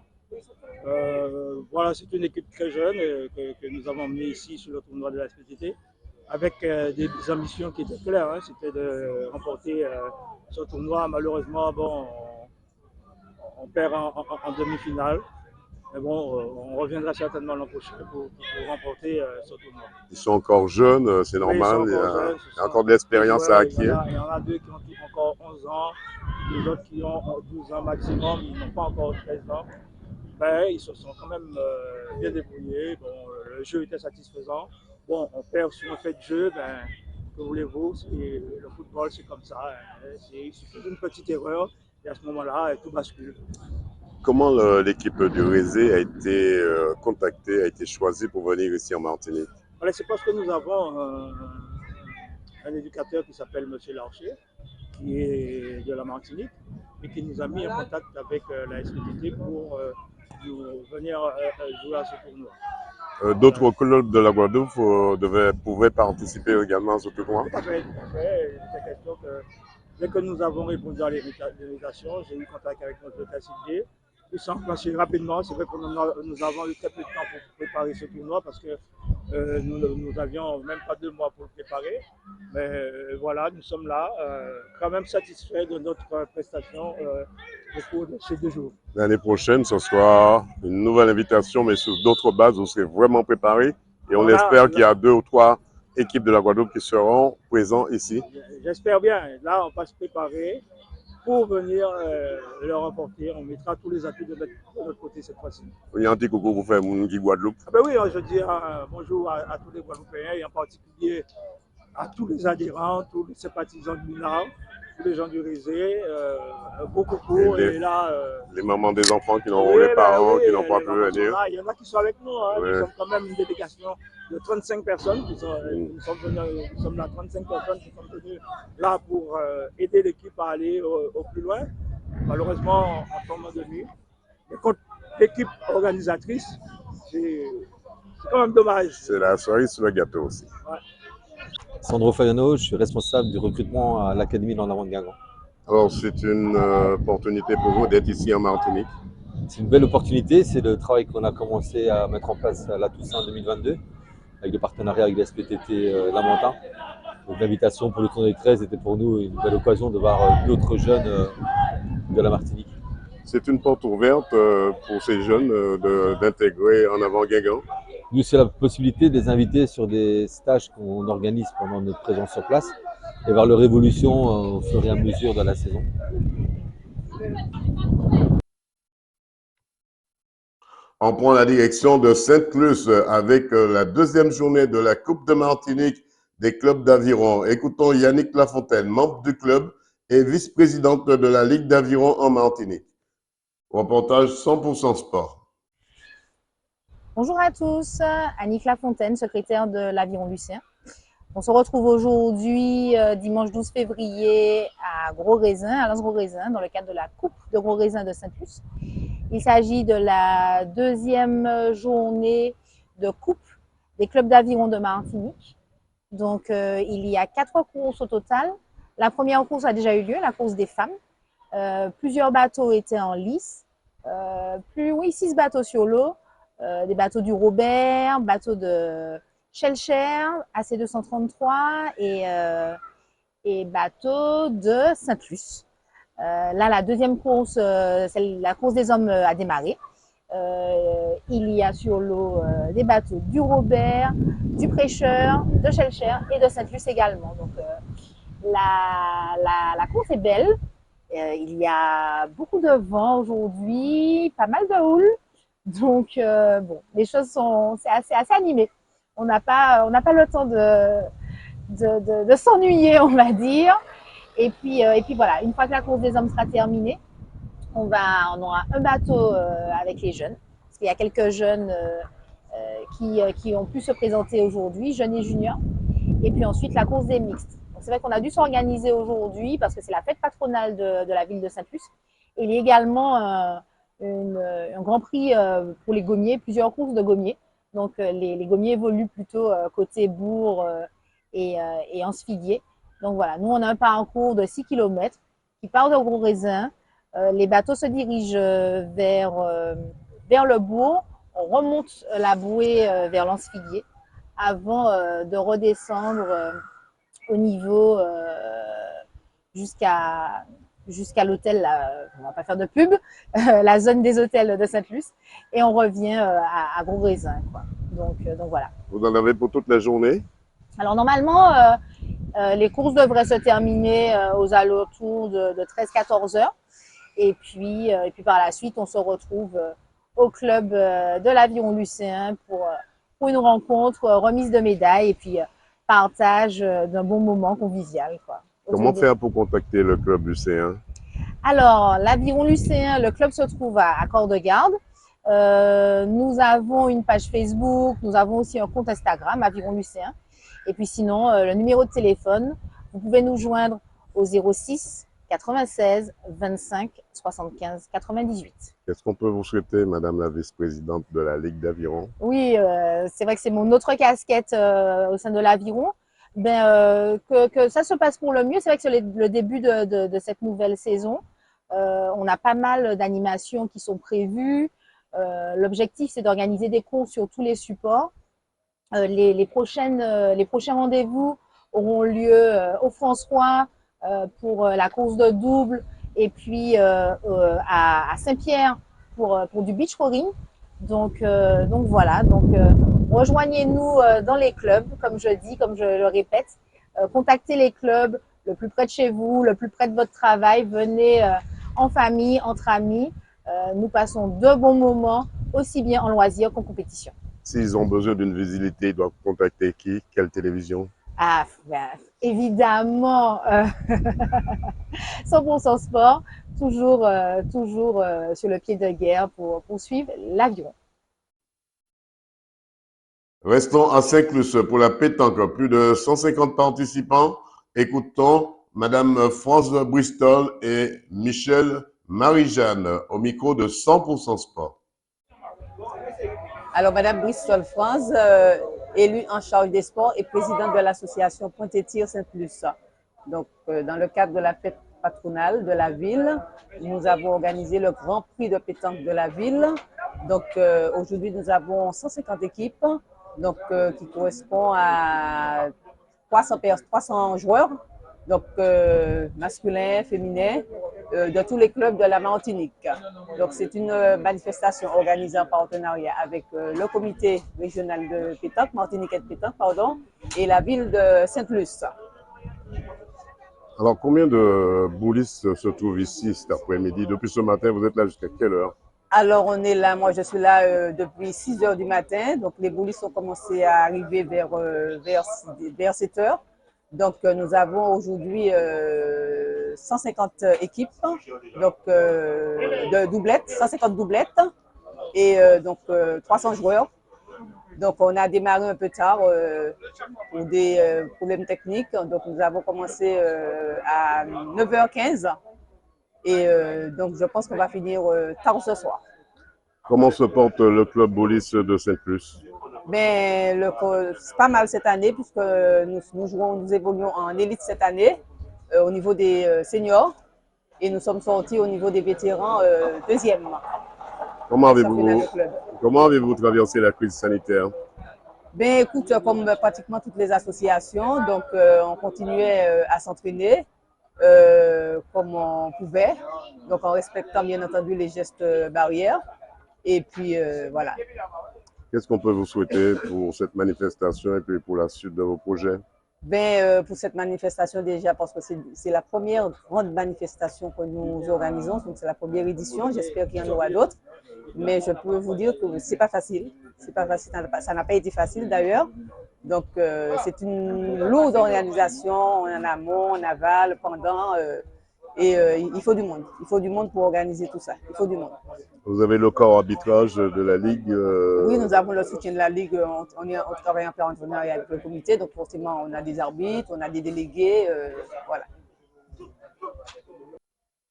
Voilà, c'est une équipe très jeune que nous avons emmenée ici sur le tournoi de la SPTT avec des ambitions qui étaient claires. Hein. C'était de remporter ce tournoi. Malheureusement, bon, on perd en demi-finale. Mais bon, on reviendra certainement l'an prochain pour remporter ce tournoi. Ils sont encore jeunes, c'est normal. Oui, il y a encore de l'expérience à acquérir. Il y en a 2 qui ont encore 11 ans, les autres qui ont 12 ans maximum, ils n'ont pas encore 13 ans. Mais ils se sont quand même bien débrouillés. Bon, le jeu était satisfaisant. Bon, on perd sur un fait de jeu, ben, que voulez-vous, le football c'est comme ça. Hein. Il suffit d'une petite erreur et à ce moment-là, tout bascule. Comment l'équipe du Rézé a été contactée, a été choisie pour venir ici en Martinique? C'est parce que nous avons un éducateur qui s'appelle M. Larcher, qui est de la Martinique, et qui nous a mis en contact avec la SPTT pour venir jouer à ce tournoi. D'autres clubs de la Guadeloupe pouvaient participer également à ce tournoi? Tout à fait. C'est question que dès que nous avons répondu à l'invitation, j'ai eu contact avec notre cacier. Ils sont enclenchés rapidement. C'est vrai que nous avons eu très peu de temps pour préparer ce tournoi parce que nous avions même pas 2 mois pour le préparer. Mais voilà, nous sommes là, quand même satisfaits de notre prestation au cours de ces 2 jours. L'année prochaine, ce sera une nouvelle invitation, mais sur d'autres bases, vous serez vraiment préparés. Et on espère qu'il y a 2 ou 3 équipes de la Guadeloupe qui seront présentes ici. J'espère bien. Là, on va se préparer pour venir le remporter. On mettra tous les atouts de notre côté cette fois-ci. Il y a un petit coucou pour faire mon Guadeloupe. Ah ben oui, je dis bonjour à tous les Guadeloupéens et en particulier à tous les adhérents, tous les sympathisants de l'UNAR, tous les gens du Rézé, beaucoup pour. Et là, les mamans des enfants qui n'auront les parents, qui n'ont pas pu venir. Il y en a qui sont avec nous. Hein. Nous sommes quand même une délégation de 35 personnes qui sont, nous sommes là 35 personnes qui sont venues là pour aider l'équipe à aller au plus loin. Malheureusement, en tombant de nuit. Mais contre l'équipe organisatrice, c'est quand même dommage. C'est la cerise sur le gâteau aussi. Ouais. Sandro Fayano, je suis responsable du recrutement à l'Académie dans l'Avant de Guingamp. Alors, c'est une opportunité pour vous d'être ici en Martinique? C'est une belle opportunité, c'est le travail qu'on a commencé à mettre en place à la Toussaint en 2022, avec le partenariat avec la SPTT Lamentin. Donc l'invitation pour le tournoi des 13 était pour nous une belle occasion de voir d'autres jeunes de la Martinique. C'est une porte ouverte pour ces jeunes d'intégrer en Avant Guingamp? Nous, c'est la possibilité de les inviter sur des stages qu'on organise pendant notre présence sur place et voir leur évolution au fur et à mesure de la saison. On prend la direction de Sainte-Luce avec la 2e journée de la Coupe de Martinique des clubs d'aviron. Écoutons Yannick Lafontaine, membre du club et vice-présidente de la Ligue d'aviron en Martinique. Reportage 100% sport. Bonjour à tous, Annick Lafontaine, secrétaire de l'Aviron Lucien. On se retrouve aujourd'hui, dimanche 12 février, à Gros Raisin, à Lens Gros Raisin, dans le cadre de la Coupe de Gros Raisin de Sainte-Luce. Il s'agit de la 2e journée de Coupe des clubs d'aviron de Martinique. Donc, il y a 4 courses au total. La première course a déjà eu lieu, la course des femmes. Plusieurs bateaux étaient en lice. 6 bateaux sur l'eau. Des bateaux du Robert, bateaux de Shelcher, AC233 et bateaux de Sainte-Luce. Là, la 2e course, la course des hommes a démarré. Il y a sur l'eau des bateaux du Robert, du Prêcheur, de Shelcher et de Sainte-Luce également. Donc, la course est belle. Il y a beaucoup de vent aujourd'hui, pas mal de houle. Donc, bon, les choses c'est assez animé. On n'a pas le temps de s'ennuyer, on va dire. Et puis voilà, une fois que la course des hommes sera terminée, on aura un bateau avec les jeunes. Parce qu'il y a quelques jeunes qui ont pu se présenter aujourd'hui, jeunes et juniors. Et puis ensuite, la course des mixtes. C'est vrai qu'on a dû s'organiser aujourd'hui parce que c'est la fête patronale de la ville de Sainte-Luce. Il y a également un grand prix pour les gommiers, plusieurs courses de gommiers. Donc les gommiers évoluent plutôt côté Bourg et Anse-Figuier. Donc voilà, nous on a un parcours de 6 km qui part de Gros Raisin. Les bateaux se dirigent vers le Bourg. On remonte la bouée vers l'Anse-Figuier avant de redescendre au niveau jusqu'à l'hôtel, on va pas faire de pub, la zone des hôtels de Sainte-Luce, et on revient à Gros Raisin, quoi. Donc voilà. Vous en avez pour toute la journée? Alors normalement, les courses devraient se terminer aux alentours de 13-14 heures. Et puis par la suite, on se retrouve au club de l'Aviron Lucéen pour une rencontre, remise de médailles et puis partage d'un bon moment convivial, quoi. Comment faire pour contacter le club lucéen? Alors, l'Aviron Lucéen, le club se trouve à Corps-de-Garde. Nous avons une page Facebook, nous avons aussi un compte Instagram, Aviron Lucéen. Et puis sinon, le numéro de téléphone, vous pouvez nous joindre au 06 96 25 75 98. Qu'est-ce qu'on peut vous souhaiter, Madame la vice-présidente de la Ligue d'Aviron? Oui, c'est vrai que c'est mon autre casquette au sein de l'Aviron. Que ça se passe pour le mieux. C'est vrai que c'est le début de cette nouvelle saison. On a pas mal d'animations qui sont prévues. L'objectif, c'est d'organiser des courses sur tous les supports. Les prochains rendez-vous auront lieu au François pour la course de double et puis à Saint-Pierre pour du beach rowing. Donc voilà. Rejoignez-nous dans les clubs, comme je dis, comme je le répète. Contactez les clubs le plus près de chez vous, le plus près de votre travail. Venez en famille, entre amis. Nous passons de bons moments, aussi bien en loisirs qu'en compétition. S'ils ont besoin d'une visibilité, ils doivent contacter qui? Quelle télévision? Ah, évidemment, 100% sport, toujours sur le pied de guerre pour suivre l'Aviron. Restons à Sainte-Luce pour la pétanque. Plus de 150 participants. Écoutons Madame France Bristol et Michel Marie-Jeanne au micro de 100% sport. Alors, Madame Bristol France, élue en charge des sports et présidente de l'association Pointe-et-Tire Sainte-Luce. Donc, dans le cadre de la fête patronale de la ville, nous avons organisé le Grand Prix de pétanque de la ville. Donc, aujourd'hui, nous avons 150 équipes, donc, qui correspond à 300 joueurs, donc masculins, féminins, de tous les clubs de la Martinique. Donc, c'est une manifestation organisée en partenariat avec le comité régional de pétanque, Martinique et de pétanque, pardon, et la ville de Sainte-Luce. Alors, combien de boulistes se trouvent ici cet après-midi? Depuis ce matin, vous êtes là jusqu'à quelle heure? Alors, on est là, moi je suis là depuis 6 heures du matin, donc les boulistes ont commencé à arriver vers 7 heures. Donc, nous avons aujourd'hui 150 équipes, donc de doublettes, 150 doublettes et donc 300 joueurs. Donc, on a démarré un peu tard pour des problèmes techniques. Donc, nous avons commencé à 9h15 et donc je pense qu'on va finir tard ce soir. Comment se porte le club bouliste de Sainte-Luce? Ben, c'est pas mal cette année puisque nous évoluons en élite cette année au niveau des seniors et nous sommes sortis au niveau des vétérans deuxième. Comment avez-vous traversé la crise sanitaire? Ben, écoute, comme pratiquement toutes les associations, donc on continuait à s'entraîner comme on pouvait, donc en respectant bien entendu les gestes barrières. Et puis voilà. Qu'est-ce qu'on peut vous souhaiter pour cette manifestation et puis pour la suite de vos projets? Ben, pour cette manifestation déjà, parce que c'est la première grande manifestation que nous organisons, donc c'est la première édition, j'espère qu'il y en aura d'autres. Mais je peux vous dire que c'est pas facile, ça n'a pas été facile d'ailleurs. Donc c'est une lourde organisation en amont, en aval, pendant, et il faut du monde pour organiser tout ça, il faut du monde. Vous avez le corps arbitrage de la Ligue? Oui, nous avons le soutien de la Ligue, on travaille en partenariat avec le comité, donc forcément on a des arbitres, on a des délégués, voilà.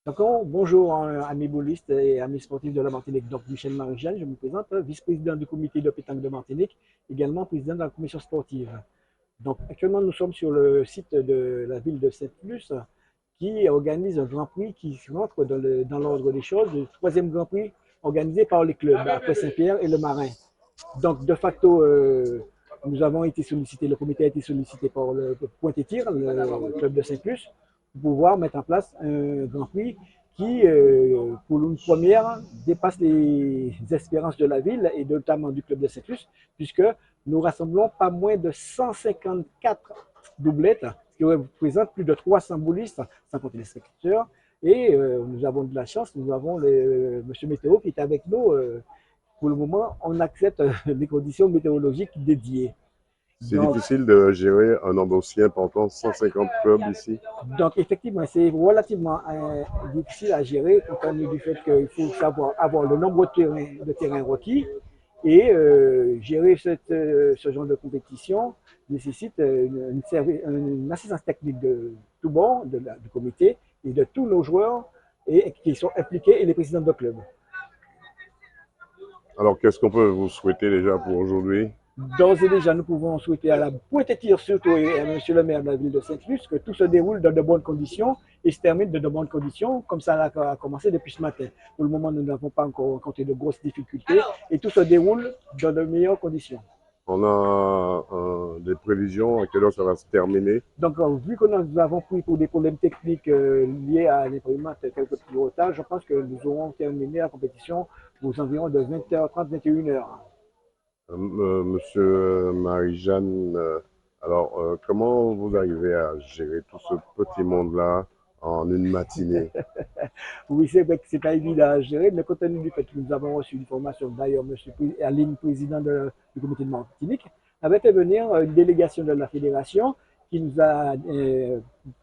D'accord, bonjour amis boulistes et amis sportifs de la Martinique. Donc Michel Marie-Jeanne, je me présente, vice-président du comité de pétanque de Martinique, également président de la commission sportive. Donc actuellement nous sommes sur le site de la ville de Sainte-Luce qui organise un grand prix qui rentre dans l'ordre des choses, le troisième grand prix organisé par les clubs, après Saint-Pierre et le Marin. Donc de facto, nous avons été sollicités, le comité a été sollicité par le Pointe-et-Tire, le club de Sainte-Luce, pour pouvoir mettre en place un grand prix qui, pour une première, dépasse les espérances de la ville et notamment du club de Saint-Luce, puisque nous rassemblons pas moins de 154 doublettes, ce qui représente plus de 300 boulistes, sans compter les secteurs. Et nous avons de la chance, nous avons M. Météo qui est avec nous. Pour le moment, on accepte les conditions météorologiques dédiées. C'est difficile de gérer un nombre aussi important, 150 clubs ici. Donc effectivement, c'est relativement difficile à gérer compte tenu du fait qu'il faut savoir avoir le nombre de terrains requis et gérer ce genre de compétition nécessite une assistance technique de tout bord, du comité et de tous nos joueurs qui sont impliqués et les présidents de club. Alors qu'est-ce qu'on peut vous souhaiter déjà pour aujourd'hui? D'ores et déjà, nous pouvons souhaiter à la Pointe-et-Tire surtout et à M. le maire de la ville de Sainte-Luce que tout se déroule dans de bonnes conditions et se termine de bonnes conditions, comme ça a commencé depuis ce matin. Pour le moment, nous n'avons pas encore rencontré de grosses difficultés et tout se déroule dans de meilleures conditions. On a des prévisions à quelle heure ça va se terminer? Donc, vu que nous avons pris pour des problèmes techniques liés à l'imprimante quelques petits retards, je pense que nous aurons terminé la compétition aux environs de 20h30, 21h. Monsieur Marie-Jeanne, alors comment vous arrivez à gérer tout ce petit monde-là en une matinée? Oui, c'est vrai que c'est pas évident à gérer, mais compte tenu du fait que nous avons reçu une formation, d'ailleurs, M. Aline, président du comité de Martinique, avait fait venir une délégation de la fédération qui nous a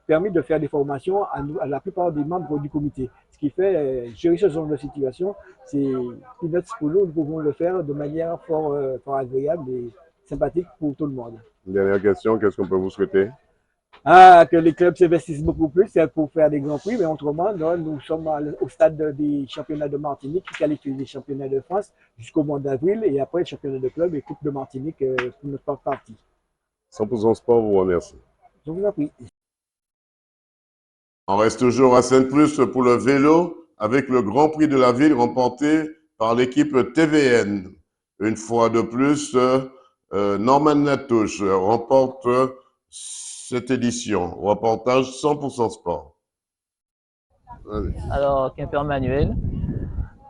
permis de faire des formations à la plupart des membres du comité. Ce qui fait gérer ce genre de situation, c'est peanuts pour nous pouvons le faire de manière fort agréable et sympathique pour tout le monde. Une dernière question, qu'est-ce qu'on peut vous souhaiter? Que les clubs s'investissent beaucoup plus pour faire des grands prix, mais autrement, nous sommes au stade des championnats de Martinique qui qualifient les championnats de France jusqu'au mois d'avril et après le championnat de club et Coupe de Martinique pour notre partie. 100% Sport vous remercie. Je vous en prie. On reste toujours à Sainte-Luce pour le vélo avec le Grand Prix de la ville remporté par l'équipe TVN. Une fois de plus, Norman Latouche remporte cette édition. Reportage 100% Sport. Allez. Alors, Quimper Manuel,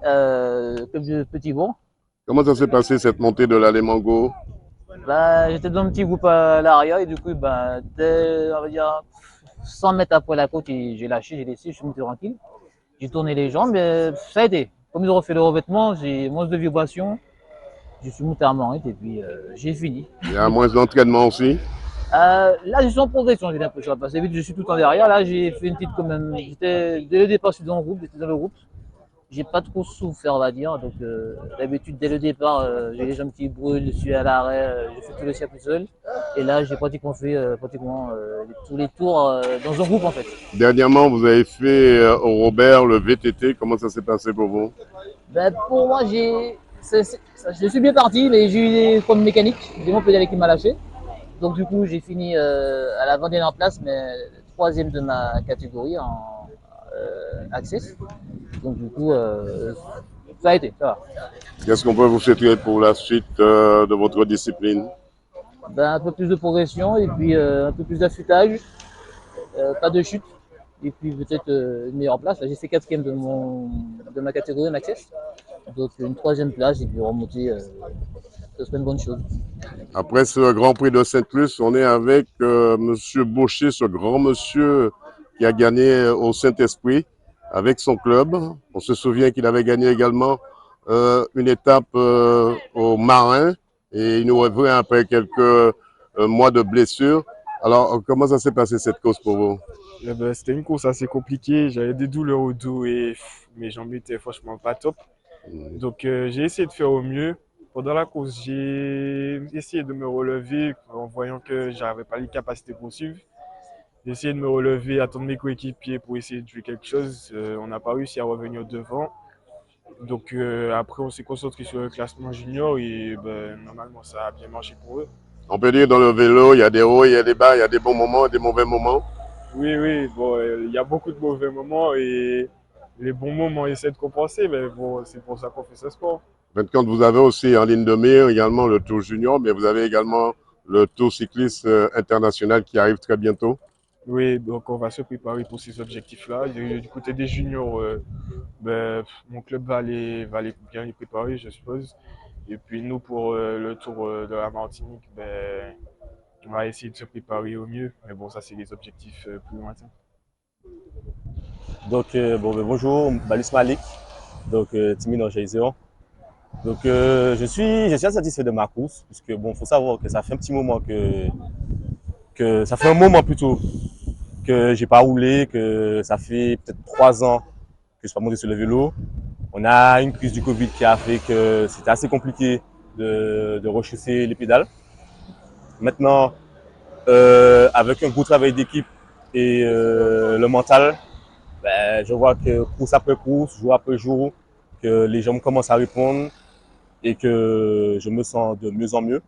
club de Petit-Bourg. Comment ça s'est passé cette montée de l'Alémango? J'étais dans un petit groupe à l'arrière et du coup, dès, on va dire, 100 mètres après la côte, j'ai lâché, j'ai laissé, je suis monté tranquille. J'ai tourné les jambes, mais ça a été. Comme ils ont refait le revêtement, j'ai moins de vibrations. Je suis monté à Montréal et puis j'ai fini. Il y a moins d'entraînement aussi? Là, je suis en progression, j'ai l'impression. Parce que vite, je suis tout le temps derrière. Là, j'ai fait une petite quand même. Dès le départ, je suis dans le groupe, j'étais dans le groupe. J'ai pas trop souffert, on va dire. Donc, d'habitude, dès le départ, j'ai les jambes qui brûlent, je suis à l'arrêt, je fais tout le circuit seul. Et là, j'ai pratiquement fait tous les tours dans un groupe, en fait. Dernièrement, vous avez fait au Robert le VTT. Comment ça s'est passé pour vous? Pour moi, je suis bien parti, mais j'ai eu des problèmes mécaniques. J'ai mon pédalier qui m'a lâché. Donc, du coup, j'ai fini à la 21e place, mais 3e de ma catégorie en Access. Donc du coup, ça a été, ça va. Qu'est-ce qu'on peut vous souhaiter pour la suite de votre discipline? Un peu plus de progression et puis un peu plus d'affûtage, pas de chute et puis peut-être une meilleure place. Là, j'ai fait 4e de ma catégorie en Access. Donc une 3e place et puis remonter, ce serait une bonne chose. Après ce Grand Prix de Sainte-Luce, on est avec Monsieur Baucher, ce grand monsieur qui a gagné au Saint-Esprit avec son club. On se souvient qu'il avait gagné également une étape au Marin et il nous revient après quelques mois de blessures. Alors, comment ça s'est passé cette course pour vous? C'était une course assez compliquée. J'avais des douleurs au dos et mes jambes étaient franchement pas top. Donc, j'ai essayé de faire au mieux. Pendant la course, j'ai essayé de me relever en voyant que je n'avais pas les capacités pour suivre. J'ai essayé de me relever, attendre mes coéquipiers pour essayer de jouer quelque chose. On n'a pas réussi à revenir devant. Donc après, on s'est concentré sur le classement junior et ben, normalement, ça a bien marché pour eux. On peut dire dans le vélo, il y a des hauts, il y a des bas, il y a des bons moments et des mauvais moments. Oui, bon, il y a beaucoup de mauvais moments et les bons moments, on essaie de compenser, mais bon, c'est pour ça qu'on fait ce sport. Quand vous avez aussi en ligne de mire également le Tour Junior, mais vous avez également le Tour cycliste international qui arrive très bientôt. Oui, donc on va se préparer pour ces objectifs-là. Du côté des juniors, ben, mon club va bien les préparer, je suppose. Et puis nous, pour le Tour de la Martinique, ben, on va essayer de se préparer au mieux. Mais bon, ça, c'est les objectifs plus lointains. Donc, bonjour, Balus Malik, donc Timine Angéliséon. Donc, je suis assez satisfait de ma course, puisque bon, faut savoir que ça fait un petit moment ça fait un moment plutôt que j'ai pas roulé, que ça fait peut-être 3 ans que je suis pas monté sur le vélo. On a une crise du Covid qui a fait que c'était assez compliqué de rechausser les pédales. Maintenant, avec un gros travail d'équipe et le mental, ben, je vois que course après course, jour après jour, que les gens commencent à répondre et que je me sens de mieux en mieux.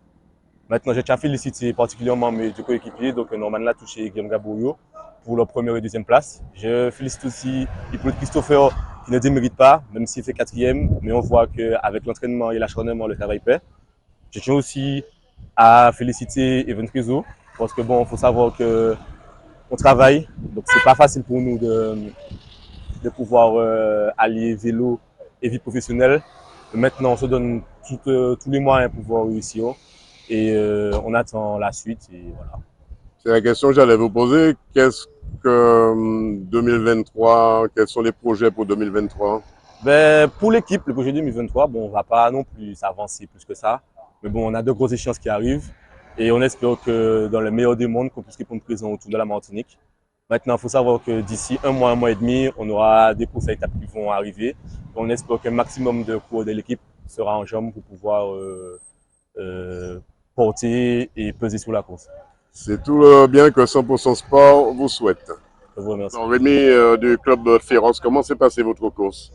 Maintenant, je tiens à féliciter particulièrement mes deux coéquipiers, donc Norman Latouche et Guillaume Gaborio, pour leur première et deuxième place. Je félicite aussi Hippolyte Christopher, qui ne démérite pas, même s'il fait 4e, mais on voit qu'avec l'entraînement et l'acharnement, le travail paie. Je tiens aussi à féliciter Evan Trizo, parce que bon, il faut savoir que on travaille, donc c'est pas facile pour nous de pouvoir allier vélo et vie professionnelle. Maintenant, on se donne tous les moyens pour pouvoir réussir et on attend la suite et voilà. C'est la question que j'allais vous poser. Qu'est-ce que 2023, quels sont les projets pour 2023? Ben, pour l'équipe, le projet 2023, bon, on va pas non plus s'avancer plus que ça. Mais bon, on a 2 grosses échéances qui arrivent et on espère que dans le meilleur des mondes, qu'on puisse répondre présent autour de la Martinique. Maintenant, il faut savoir que d'ici un mois et demi, on aura des courses à étapes qui vont arriver. On espère qu'un maximum de coureurs de l'équipe sera en jambes pour pouvoir porter et peser sur la course. C'est tout le bien que 100% Sport vous souhaite. Je vous remercie. Rémi du club Féroce, comment s'est passée votre course?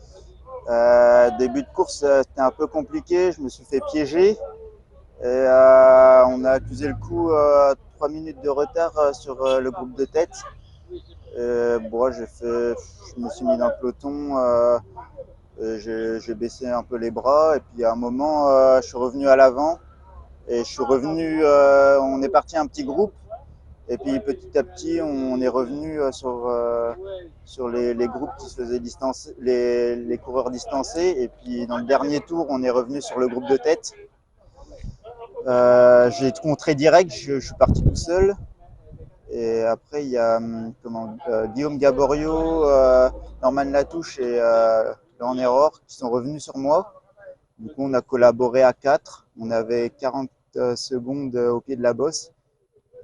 Début de course, c'était un peu compliqué. Je me suis fait piéger. Et, on a accusé le coup 3 minutes de retard sur le groupe de tête. Bon, je me suis mis dans le peloton. J'ai baissé un peu les bras. Et puis à un moment, je suis revenu à l'avant. Et je suis revenu, on est parti un petit groupe. Et puis petit à petit, on est revenu sur les groupes qui se faisaient distancer, les coureurs distancés. Et puis dans le dernier tour, on est revenu sur le groupe de tête. J'ai contré direct, je suis parti tout seul. Et après, il y a Guillaume Gaborio, Norman Latouche et Laurent Error qui sont revenus sur moi. Du coup, on a collaboré à 4. On avait 40 secondes au pied de la bosse.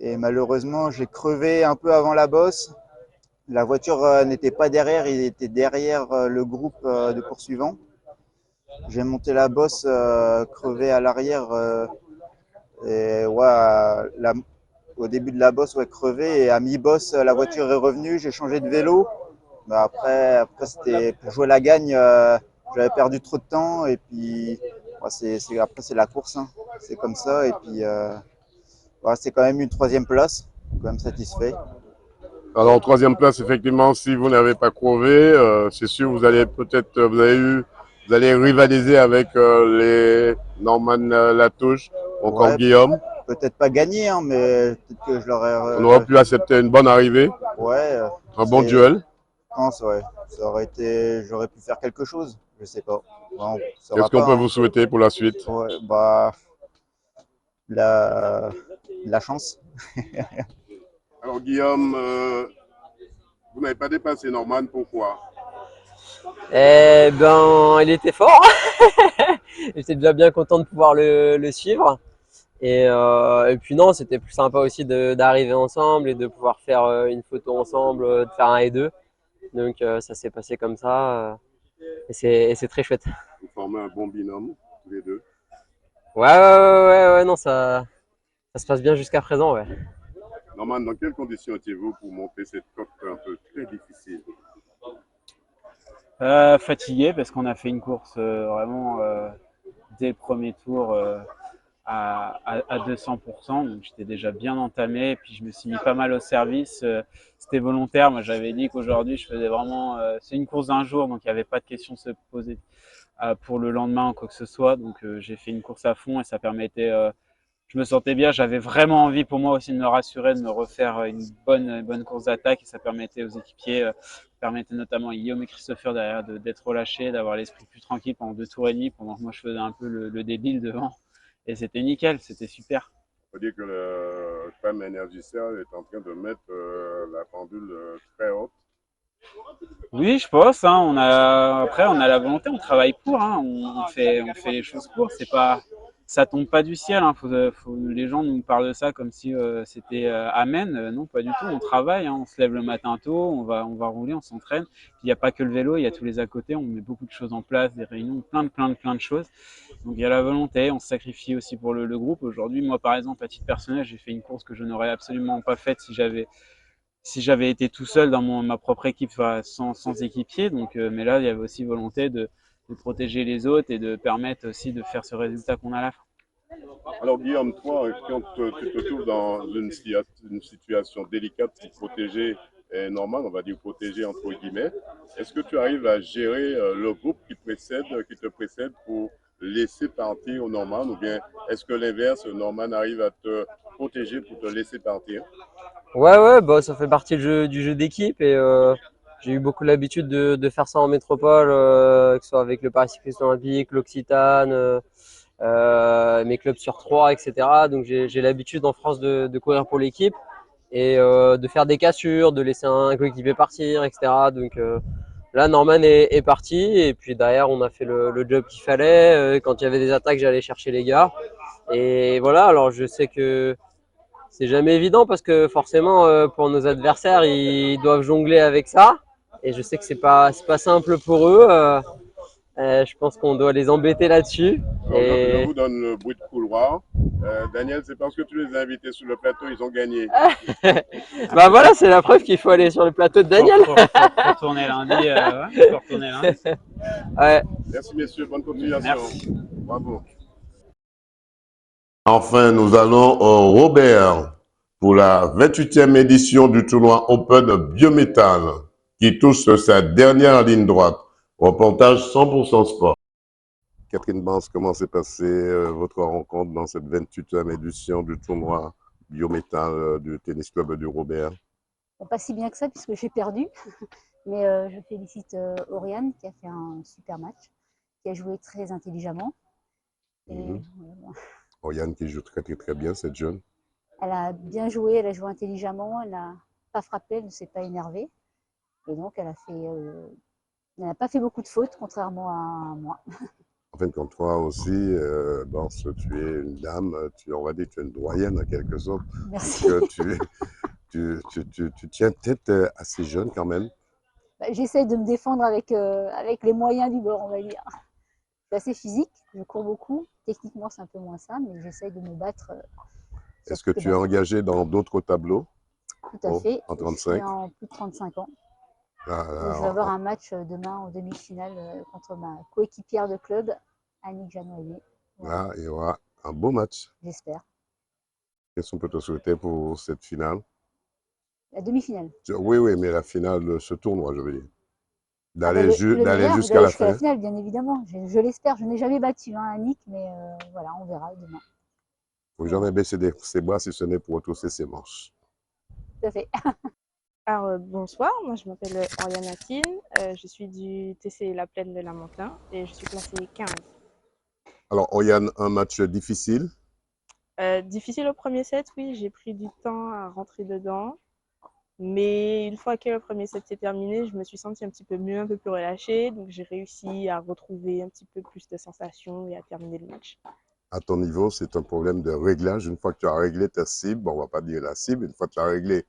Et malheureusement, j'ai crevé un peu avant la bosse. La voiture n'était pas derrière, il était derrière le groupe de poursuivants. J'ai monté la bosse, crevé à l'arrière. Et ouais, au début de la bosse, ouais, crevé. Et à mi-bosse, la voiture est revenue. J'ai changé de vélo. Mais après c'était pour jouer la gagne. J'avais perdu trop de temps. Et puis, ouais, après, c'est la course. Hein. C'est comme ça. Et puis, ouais, c'est quand même une 3e place. Quand même satisfait. Alors, 3e place, effectivement, si vous n'avez pas crevé, c'est sûr, vous allez rivaliser avec les Norman Latouche, encore Ouais, Guillaume. Peut-être pas gagner, hein, mais peut-être que je l'aurais. On aurait pu accepter une bonne arrivée. Ouais. Un bon duel. Je pense, ouais. J'aurais pu faire quelque chose. Je sais pas. Bon, qu'est-ce qu'on peut vous souhaiter pour la suite? Ouais, bah, la chance. Alors Guillaume, vous n'avez pas dépassé Norman, pourquoi? Eh ben, il était fort. J'étais déjà bien content de pouvoir le suivre. Et puis non, c'était plus sympa aussi d'arriver ensemble et de pouvoir faire une photo ensemble, de faire 1 et 2. Donc ça s'est passé comme ça. Et c'est très chouette. Vous formez un bon binôme, tous les deux. Ouais, non, ça se passe bien jusqu'à présent, ouais. Norman, dans quelles conditions étiez-vous pour monter cette course un peu très difficile? Fatigué parce qu'on a fait une course vraiment dès le premier tour à 200%, donc j'étais déjà bien entamé, puis je me suis mis pas mal au service. C'était volontaire, moi j'avais dit qu'aujourd'hui je faisais vraiment, c'est une course d'un jour, donc il n'y avait pas de question de se poser pour le lendemain ou quoi que ce soit, donc j'ai fait une course à fond et ça permettait, je me sentais bien, j'avais vraiment envie pour moi aussi de me rassurer, de me refaire une bonne course d'attaque et ça permettait aux équipiers, permettait notamment à Guillaume et Christopher derrière d'être relâchés, d'avoir l'esprit plus tranquille pendant 2 tours et demi, pendant que moi je faisais un peu le débile devant. Et c'était nickel, c'était super. Il faut dire que le Prime Energicell est en train de mettre la pendule très haute. Oui, je pense. Hein, après, on a la volonté, on travaille pour. Hein, on fait les choses pour. C'est pas, ça tombe pas du ciel. Hein, les gens nous parlent de ça comme si c'était amen. Non, pas du tout. On travaille. Hein, on se lève le matin tôt. On va rouler, on s'entraîne. Il n'y a pas que le vélo. Il y a tous les à côté. On met beaucoup de choses en place, des réunions, plein de choses. Donc il y a la volonté. On se sacrifie aussi pour le groupe. Aujourd'hui, moi, par exemple, à titre personnel, j'ai fait une course que je n'aurais absolument pas faite si j'avais été tout seul dans ma propre équipe, sans équipier. Donc, mais là, il y avait aussi volonté de protéger les autres et de permettre aussi de faire ce résultat qu'on a à la fin. Alors Guillaume, toi, quand tu te trouves dans une situation délicate pour protéger, normal, on va dire protéger entre guillemets, est-ce que tu arrives à gérer le groupe qui te précède pour laisser partir au Norman, ou bien est-ce que l'inverse, Norman arrive à te protéger pour te laisser partir? Ouais, bah, ça fait partie du jeu d'équipe et j'ai eu beaucoup l'habitude de faire ça en métropole, que ce soit avec le Paris Cycliste Olympique, l'Occitane, mes clubs sur 3, etc. Donc j'ai l'habitude en France de courir pour l'équipe et de faire des cassures, de laisser un coéquipier partir, etc. Donc là, Norman est parti et puis derrière, on a fait le job qu'il fallait. Quand il y avait des attaques, j'allais chercher les gars. Et voilà, alors je sais que c'est jamais évident parce que forcément, pour nos adversaires, ils doivent jongler avec ça. Et je sais que c'est pas simple pour eux. Je pense qu'on doit les embêter là-dessus. Je vous donne le bruit de couloir. Daniel, c'est parce que tu les as invités sur le plateau, ils ont gagné. Bah voilà, c'est la preuve qu'il faut aller sur le plateau de Daniel. Faut retourner lundi. Faut retourner lundi. Ouais. Merci messieurs, bonne continuation. Merci. Bravo. Enfin, nous allons au Robert pour la 28e édition du tournoi Open Biométal qui touche sa dernière ligne droite. Reportage 100% sport. Catherine Bance, comment s'est passée votre rencontre dans cette 28e édition du tournoi Biométal du tennis club du Robert? Pas si bien que ça puisque j'ai perdu, mais je félicite Oriane qui a fait un super match, qui a joué très intelligemment. Oriane qui joue très bien, cette jeune. Elle a bien joué, elle a joué intelligemment, elle n'a pas frappé, elle ne s'est pas énervée. Et donc elle n'a pas fait beaucoup de fautes, contrairement à moi. En fin de compte, toi aussi, Bance, tu es une dame, on va dire que tu es une doyenne en quelque sorte. Merci. Tu tiens tête assez jeune quand même. J'essaie de me défendre avec les moyens du bord, on va dire. Je suis assez physique, je cours beaucoup. Techniquement, c'est un peu moins ça, mais j'essaie de me battre. Est-ce que tu es engagé dans d'autres tableaux? Tout à fait. En 35? Je suis en plus de 35 ans. Je vais avoir un match demain en demi-finale contre ma coéquipière de club, Annick Jeannot-Aimé. Voilà. Il y aura un beau match. J'espère. Qu'est-ce qu'on peut te souhaiter pour cette finale? La demi-finale. Oui, mais la finale de ce tournoi, je veux dire. D'aller jusqu'à la fin. La finale, bien évidemment. Je l'espère. Je n'ai jamais battu Annick, mais voilà, on verra demain. Il ne faut jamais baisser ses bras si ce n'est pour retrousser ses manches. Tout à fait. Alors, bonsoir, moi je m'appelle Oriane Atine, je suis du TC La Plaine de Lamentin et je suis classée 15. Alors, Oriane, un match difficile? Difficile au premier set, oui, j'ai pris du temps à rentrer dedans. Mais une fois que le premier set s'est terminé, je me suis sentie un petit peu mieux, un peu plus relâchée. Donc j'ai réussi à retrouver un petit peu plus de sensations et à terminer le match. À ton niveau, c'est un problème de réglage. Une fois que tu as réglé ta cible, on ne va pas dire la cible, une fois que tu as réglé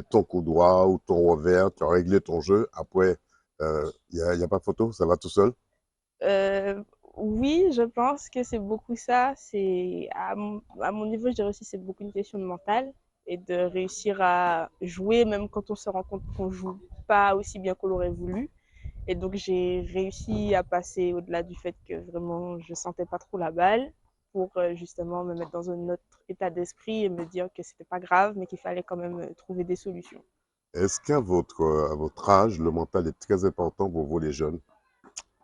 ton coup droit ou ton revers, tu as réglé ton jeu, après, il n'y a pas photo, ça va tout seul? Oui, je pense que c'est beaucoup ça. À mon niveau, je dirais aussi que c'est beaucoup une question de mental. et de réussir à jouer même quand on se rend compte qu'on joue pas aussi bien qu'on l'aurait voulu. Et donc j'ai réussi à passer au-delà du fait que vraiment je sentais pas trop la balle pour justement me mettre dans un autre état d'esprit et me dire que c'était pas grave mais qu'il fallait quand même trouver des solutions. Est-ce qu'à à votre âge, le mental est très important pour vous les jeunes?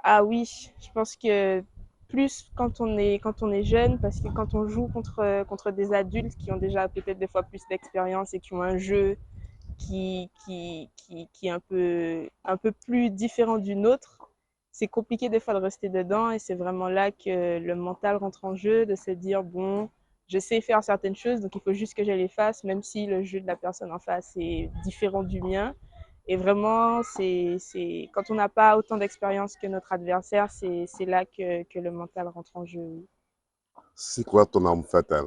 Ah oui, je pense que plus quand on est jeune, parce que quand on joue contre des adultes qui ont déjà peut-être des fois plus d'expérience et qui ont un jeu qui est un peu plus différent du nôtre, c'est compliqué des fois de rester dedans et c'est vraiment là que le mental rentre en jeu, de se dire, bon, je sais faire certaines choses, donc il faut juste que je les fasse, même si le jeu de la personne en face est différent du mien. Et vraiment, quand on n'a pas autant d'expérience que notre adversaire, c'est là que le mental rentre en jeu. C'est quoi ton arme fatale?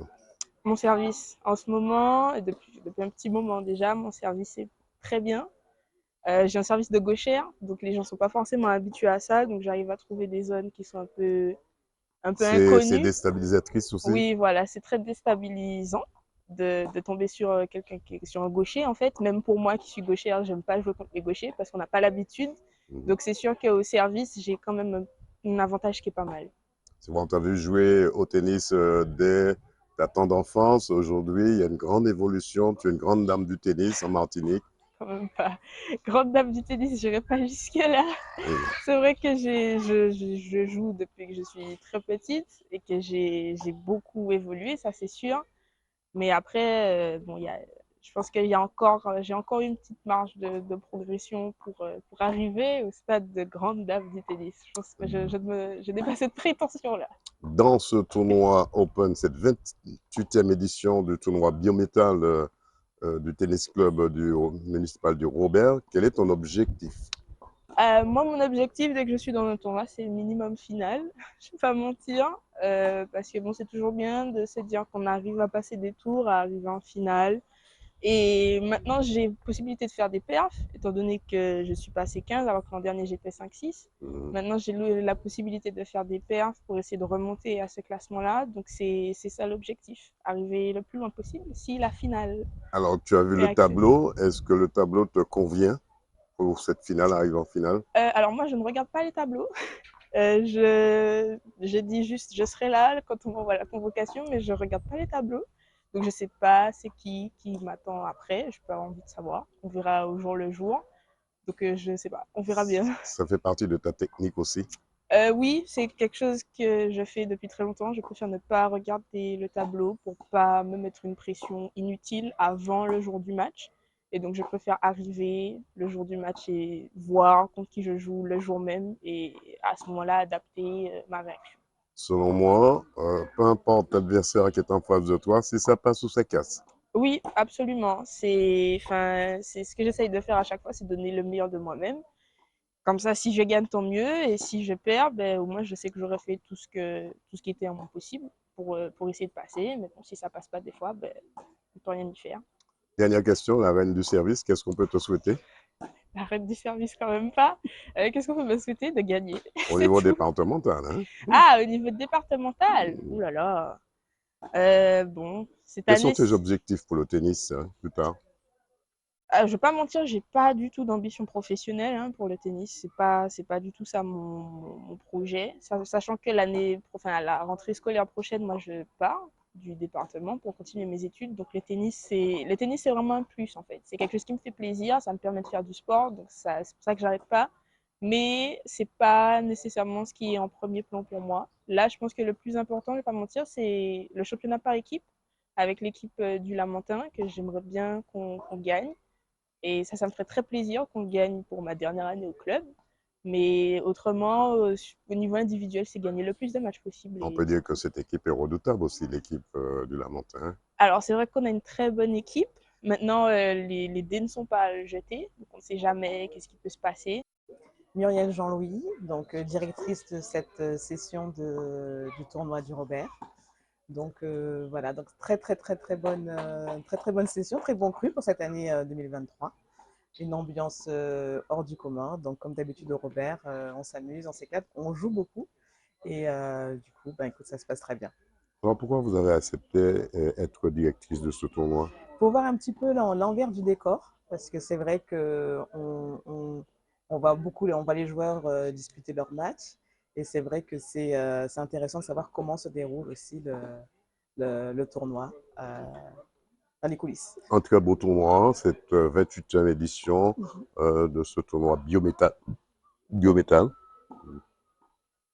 Mon service, en ce moment, et depuis un petit moment déjà, mon service est très bien. J'ai un service de gauchère, donc les gens ne sont pas forcément habitués à ça, donc j'arrive à trouver des zones qui sont un peu C'est inconnues. déstabilisatrice aussi? Oui, voilà, c'est très déstabilisant de tomber sur quelqu'un qui est sur un gaucher, en fait. Même pour moi qui suis gauchère, j'aime pas jouer contre les gauchers parce qu'on n'a pas l'habitude. Donc c'est sûr qu'au service, j'ai quand même un avantage qui est pas mal. C'est bon, tu as vu jouer au tennis dès ta temps d'enfance. Aujourd'hui, il y a une grande évolution. Tu es une grande dame du tennis en Martinique. Quand même pas. Grande dame du tennis, je n'irai pas jusque-là. C'est vrai que je joue depuis que je suis très petite et que j'ai beaucoup évolué, ça c'est sûr. Mais après, bon, je pense qu'il y a j'ai encore une petite marge de progression pour arriver au stade de grande dame du tennis. Je pense que je n'ai pas cette prétention-là. Dans ce tournoi Open, cette 28e édition du tournoi Biométal du tennis club municipal du Robert, quel est ton objectif? Moi, mon objectif, dès que je suis dans le tournoi, c'est le minimum final. Je ne vais pas mentir, parce que bon, c'est toujours bien de se dire qu'on arrive à passer des tours, à arriver en finale. Et maintenant, j'ai possibilité de faire des perfs, étant donné que je suis passé 15, alors que l'an dernier, j'étais 5-6. Maintenant, j'ai la possibilité de faire des perfs pour essayer de remonter à ce classement-là. Donc, c'est ça l'objectif, arriver le plus loin possible, si la finale. Alors, tu as vu le tableau. Est-ce que le tableau te convient pour cette finale, arriver en finale? Alors, moi, je ne regarde pas les tableaux. Je dis juste, je serai là quand on m'envoie la convocation, mais je ne regarde pas les tableaux. Donc, je ne sais pas c'est qui m'attend après. Je n'ai pas envie de savoir. On verra au jour le jour. Donc, je ne sais pas. On verra bien. Ça fait partie de ta technique aussi? Oui, c'est quelque chose que je fais depuis très longtemps. Je préfère ne pas regarder le tableau pour ne pas me mettre une pression inutile avant le jour du match. Et donc, je préfère arriver le jour du match et voir contre qui je joue le jour même et à ce moment-là, adapter ma réaction. Selon moi, peu importe l'adversaire qui est en face de toi, si ça passe ou ça casse. Oui, absolument. C'est ce que j'essaye de faire à chaque fois, c'est donner le meilleur de moi-même. Comme ça, si je gagne, tant mieux. Et si je perds, ben, au moins, je sais que j'aurais fait tout ce qui était en mon possible pour essayer de passer. Mais bon, si ça passe pas des fois, ben, on ne peut rien y faire. Dernière question, la reine du service, qu'est-ce qu'on peut te souhaiter? La reine du service, quand même pas. Qu'est-ce qu'on peut me souhaiter? De gagner. Au niveau départemental, hein? Ah, au niveau départemental? Ouh là là. Bon, cette année... Quels sont tes objectifs pour le tennis plus tard? Je ne vais pas mentir, j'ai pas du tout d'ambition professionnelle hein, pour le tennis. C'est pas du tout ça mon projet. Sachant que la rentrée scolaire prochaine, moi je pars du département pour continuer mes études. Donc le tennis c'est vraiment un plus en fait. C'est quelque chose qui me fait plaisir, ça me permet de faire du sport, donc c'est pour ça que j'arrête pas. Mais c'est pas nécessairement ce qui est en premier plan pour moi. Là, je pense que le plus important, je vais pas mentir, c'est le championnat par équipe avec l'équipe du Lamentin que j'aimerais bien qu'on gagne. Et ça me ferait très plaisir qu'on gagne pour ma dernière année au club. Mais autrement, au niveau individuel, c'est gagner le plus de matchs possible. On peut dire que cette équipe est redoutable aussi, l'équipe du Lamentin. Alors, c'est vrai qu'on a une très bonne équipe. Maintenant, les dés ne sont pas jetés. Donc, on ne sait jamais qu'est-ce qui peut se passer. Muriel Jean-Louis, donc directrice de cette session du tournoi du Robert. Donc voilà, donc très bonne session, très bon cru pour cette année 2023. Une ambiance hors du commun. Donc comme d'habitude au Robert, on s'amuse, on s'éclate, on joue beaucoup. Et du coup, ben, écoute, ça se passe très bien. Alors pourquoi vous avez accepté être directrice de ce tournoi? pour voir un petit peu l'envers du décor, parce que c'est vrai que on voit les joueurs disputer leurs matchs, et c'est vrai que c'est intéressant de savoir comment se déroule aussi le tournoi dans les coulisses. Un très beau tournoi, cette 28e édition de ce tournoi Biométal.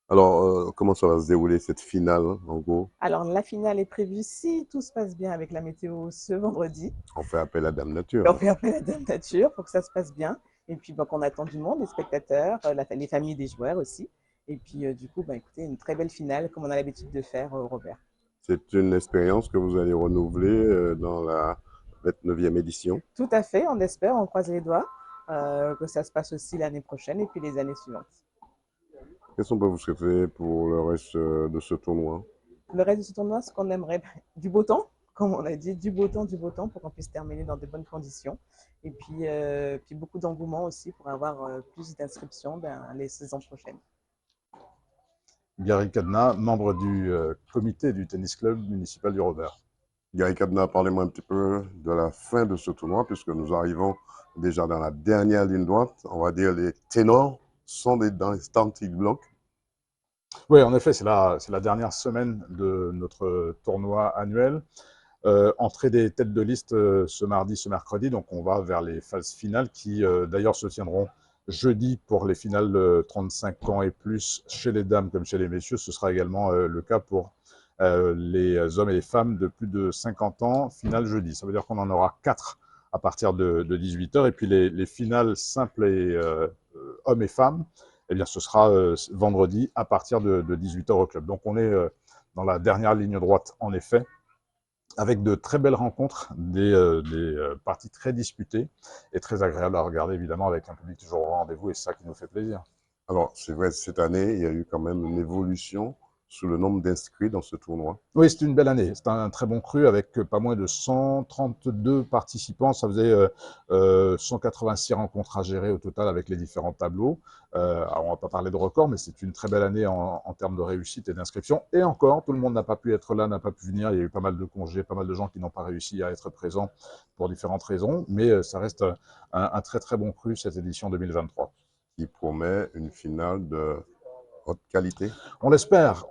Alors, comment ça va se dérouler cette finale, en gros? Alors, la finale est prévue, si tout se passe bien avec la météo, ce vendredi. On fait appel à Dame Nature. On fait appel à Dame Nature pour que ça se passe bien. Et puis, on attend du monde, les spectateurs, les familles des joueurs aussi. Et puis, du coup, écoutez, une très belle finale, comme on a l'habitude de faire, Robert. C'est une expérience que vous allez renouveler dans la 29e édition? Tout à fait, on espère, on croise les doigts, que ça se passe aussi l'année prochaine et puis les années suivantes. Qu'est-ce qu'on peut vous souhaiter pour le reste de ce tournoi? Le reste de ce tournoi, ce qu'on aimerait, du beau temps, comme on a dit, du beau temps pour qu'on puisse terminer dans de bonnes conditions. Et puis beaucoup d'engouement aussi pour avoir plus d'inscriptions les saisons prochaines. Gary Cadena, membre du comité du tennis club municipal du Robert. Gary Cadena, parlez-moi un petit peu de la fin de ce tournoi, puisque nous arrivons déjà dans la dernière ligne droite. On va dire les ténors sont dans les starting blocks. Oui, en effet, c'est la dernière semaine de notre tournoi annuel. Entrée des têtes de liste ce mardi, ce mercredi, donc on va vers les phases finales qui d'ailleurs se tiendront jeudi pour les finales de 35 ans et plus chez les dames comme chez les messieurs. Ce sera également le cas pour les hommes et les femmes de plus de 50 ans, finale jeudi. Ça veut dire qu'on en aura 4 à partir de 18 h. Et puis les finales simples et hommes et femmes, eh bien, ce sera vendredi à partir de 18 h au club. Donc on est dans la dernière ligne droite, en effet, avec de très belles rencontres, des parties très disputées et très agréables à regarder, évidemment, avec un public toujours au rendez-vous, et c'est ça qui nous fait plaisir. Alors, c'est vrai, cette année, il y a eu quand même une évolution sur le nombre d'inscrits dans ce tournoi. Oui, c'est une belle année. C'est un très bon cru avec pas moins de 132 participants. Ça faisait 186 rencontres à gérer au total avec les différents tableaux. Alors, on va pas parler de record, mais c'est une très belle année en termes de réussite et d'inscription. Et encore, tout le monde n'a pas pu être là, n'a pas pu venir. Il y a eu pas mal de congés, pas mal de gens qui n'ont pas réussi à être présents pour différentes raisons. Mais ça reste un très très bon cru, cette édition 2023. Qui promet une finale de haute qualité? On l'espère,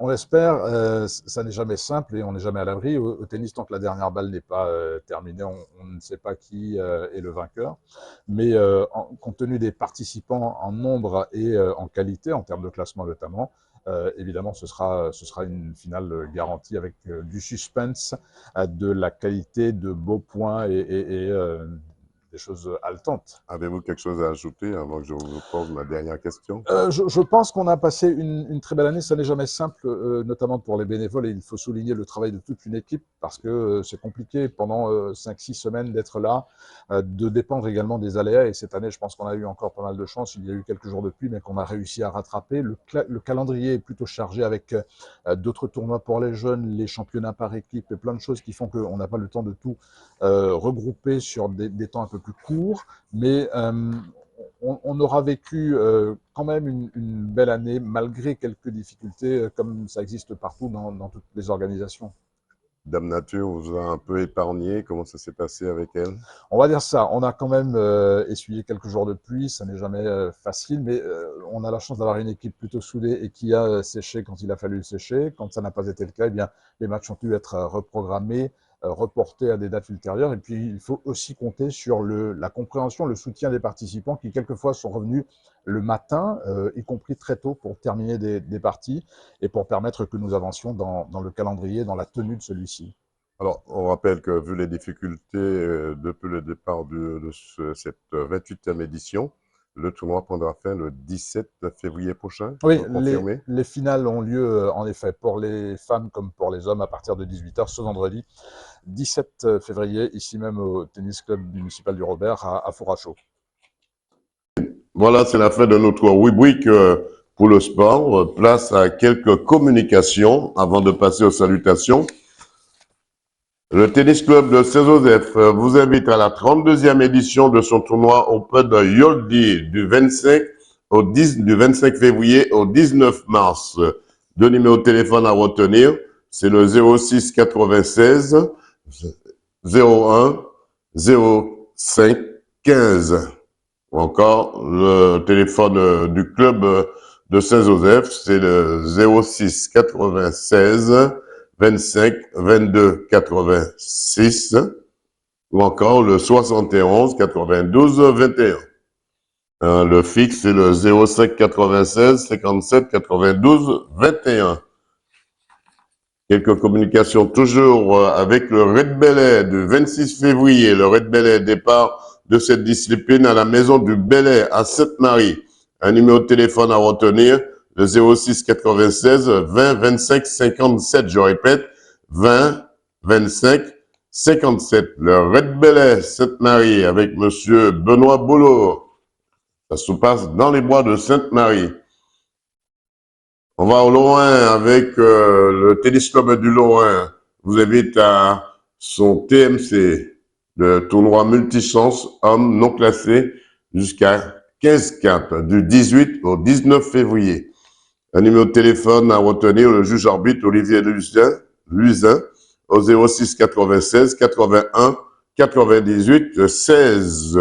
ça n'est jamais simple et on n'est jamais à l'abri. Au tennis, tant que la dernière balle n'est pas terminée, on ne sait pas qui est le vainqueur. Mais compte tenu des participants en nombre et en qualité, en termes de classement notamment, évidemment, ce sera une finale garantie avec du suspense, de la qualité, de beaux points et des choses haletantes. Avez-vous quelque chose à ajouter avant que je vous pose ma dernière question? Je pense qu'on a passé une très belle année. Ça n'est jamais simple, notamment pour les bénévoles, et il faut souligner le travail de toute une équipe parce que c'est compliqué pendant 5-6 semaines d'être là, de dépendre également des aléas. Et cette année, je pense qu'on a eu encore pas mal de chance. Il y a eu quelques jours de pluie, mais qu'on a réussi à rattraper. Le calendrier est plutôt chargé avec d'autres tournois pour les jeunes, les championnats par équipe et plein de choses qui font qu'on n'a pas le temps de tout regrouper sur des temps un peu plus court, mais on aura vécu quand même une belle année, malgré quelques difficultés, comme ça existe partout dans toutes les organisations. Dame Nature vous a un peu épargné, comment ça s'est passé avec elle? On va dire ça, on a quand même essuyé quelques jours de pluie, ça n'est jamais facile, mais on a la chance d'avoir une équipe plutôt soudée et qui a séché quand il a fallu sécher. Quand ça n'a pas été le cas, eh bien, les matchs ont dû être reprogrammés, reportés à des dates ultérieures. Et puis, il faut aussi compter sur la compréhension, le soutien des participants qui, quelquefois, sont revenus le matin, y compris très tôt, pour terminer des parties et pour permettre que nous avancions dans le calendrier, dans la tenue de celui-ci. Alors, on rappelle que, vu les difficultés depuis le départ de cette 28e édition, le tournoi prendra fin le 17 février prochain. Oui, les finales ont lieu en effet pour les femmes comme pour les hommes à partir de 18 h ce vendredi 17 février, ici même au tennis club municipal du Robert à Fourachaux. Voilà, c'est la fin de notre rubrique pour le sport. Place à quelques communications avant de passer aux salutations. Le tennis club de Saint-Joseph vous invite à la 32e édition de son tournoi auprès de Yoldi du 25 février au 19 mars. Deux numéros de téléphone à retenir, c'est le 06 96 01 05 15. Ou encore le téléphone du club de Saint-Joseph, c'est le 06 96 25 22 86. Ou encore le 71 92 21. Le fixe, c'est le 05 96 57 92 21. Quelques communications toujours avec le Red Belay du 26 février. Le Red Belay départ de cette discipline à la maison du Belay à Sainte-Marie. Un numéro de téléphone à retenir, le 06 96 20 25 57. Je répète, 20 25 57. Le Red Belay Sainte-Marie avec monsieur Benoît Boulot. Ça se passe dans les bois de Sainte-Marie. On va au Lorrain avec le Tennis Club du Lorrain. Vous invite à son TMC, le tournoi multichance hommes non classés jusqu'à 15-4 du 18 au 19 février. Un numéro de téléphone à retenir, le juge arbitre Olivier Luisin au 06 96 81 98 16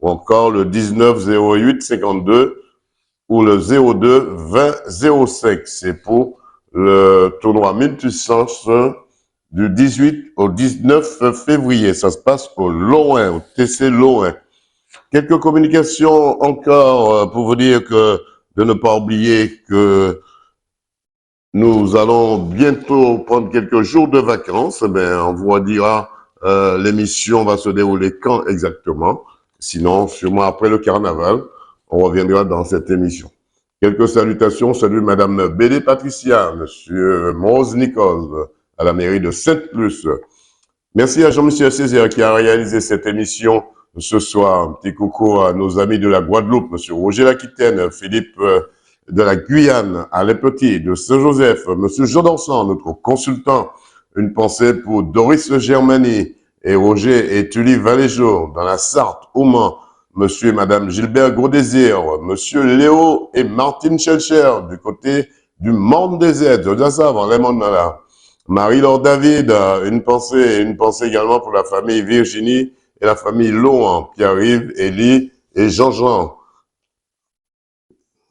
ou encore le 19 08 52 ou le 02 20 05. C'est pour le tournoi multichance du 18 au 19 février. Ça se passe au Lorrain, au TC Lorrain. Quelques communications encore pour vous dire que de ne pas oublier que nous allons bientôt prendre quelques jours de vacances. On vous dira l'émission va se dérouler quand exactement. Sinon, sûrement après le carnaval, on reviendra dans cette émission. Quelques salutations. Salut Madame Bédé Patricia, Monsieur Mose Nicole, à la mairie de Sainte-Luce. Merci à Jean-Michel Césaire qui a réalisé cette émission ce soir. Un petit coucou à nos amis de la Guadeloupe, Monsieur Roger L'Aquitaine, Philippe de la Guyane, Alain Petit de Saint-Joseph, Monsieur Jean Dorsan, notre consultant. Une pensée pour Doris Germany et Roger et Tully Valéjo dans la Sarthe, au Mans. Monsieur et Madame Gilbert Gros-Désir, Monsieur Léo et Martine Schelcher du côté du Monde des Aides, je dis ça avant les mondes là. Marie-Laure David, une pensée également pour la famille Virginie et la famille Laurent, Pierre-Yves, Élie et Jean-Jean.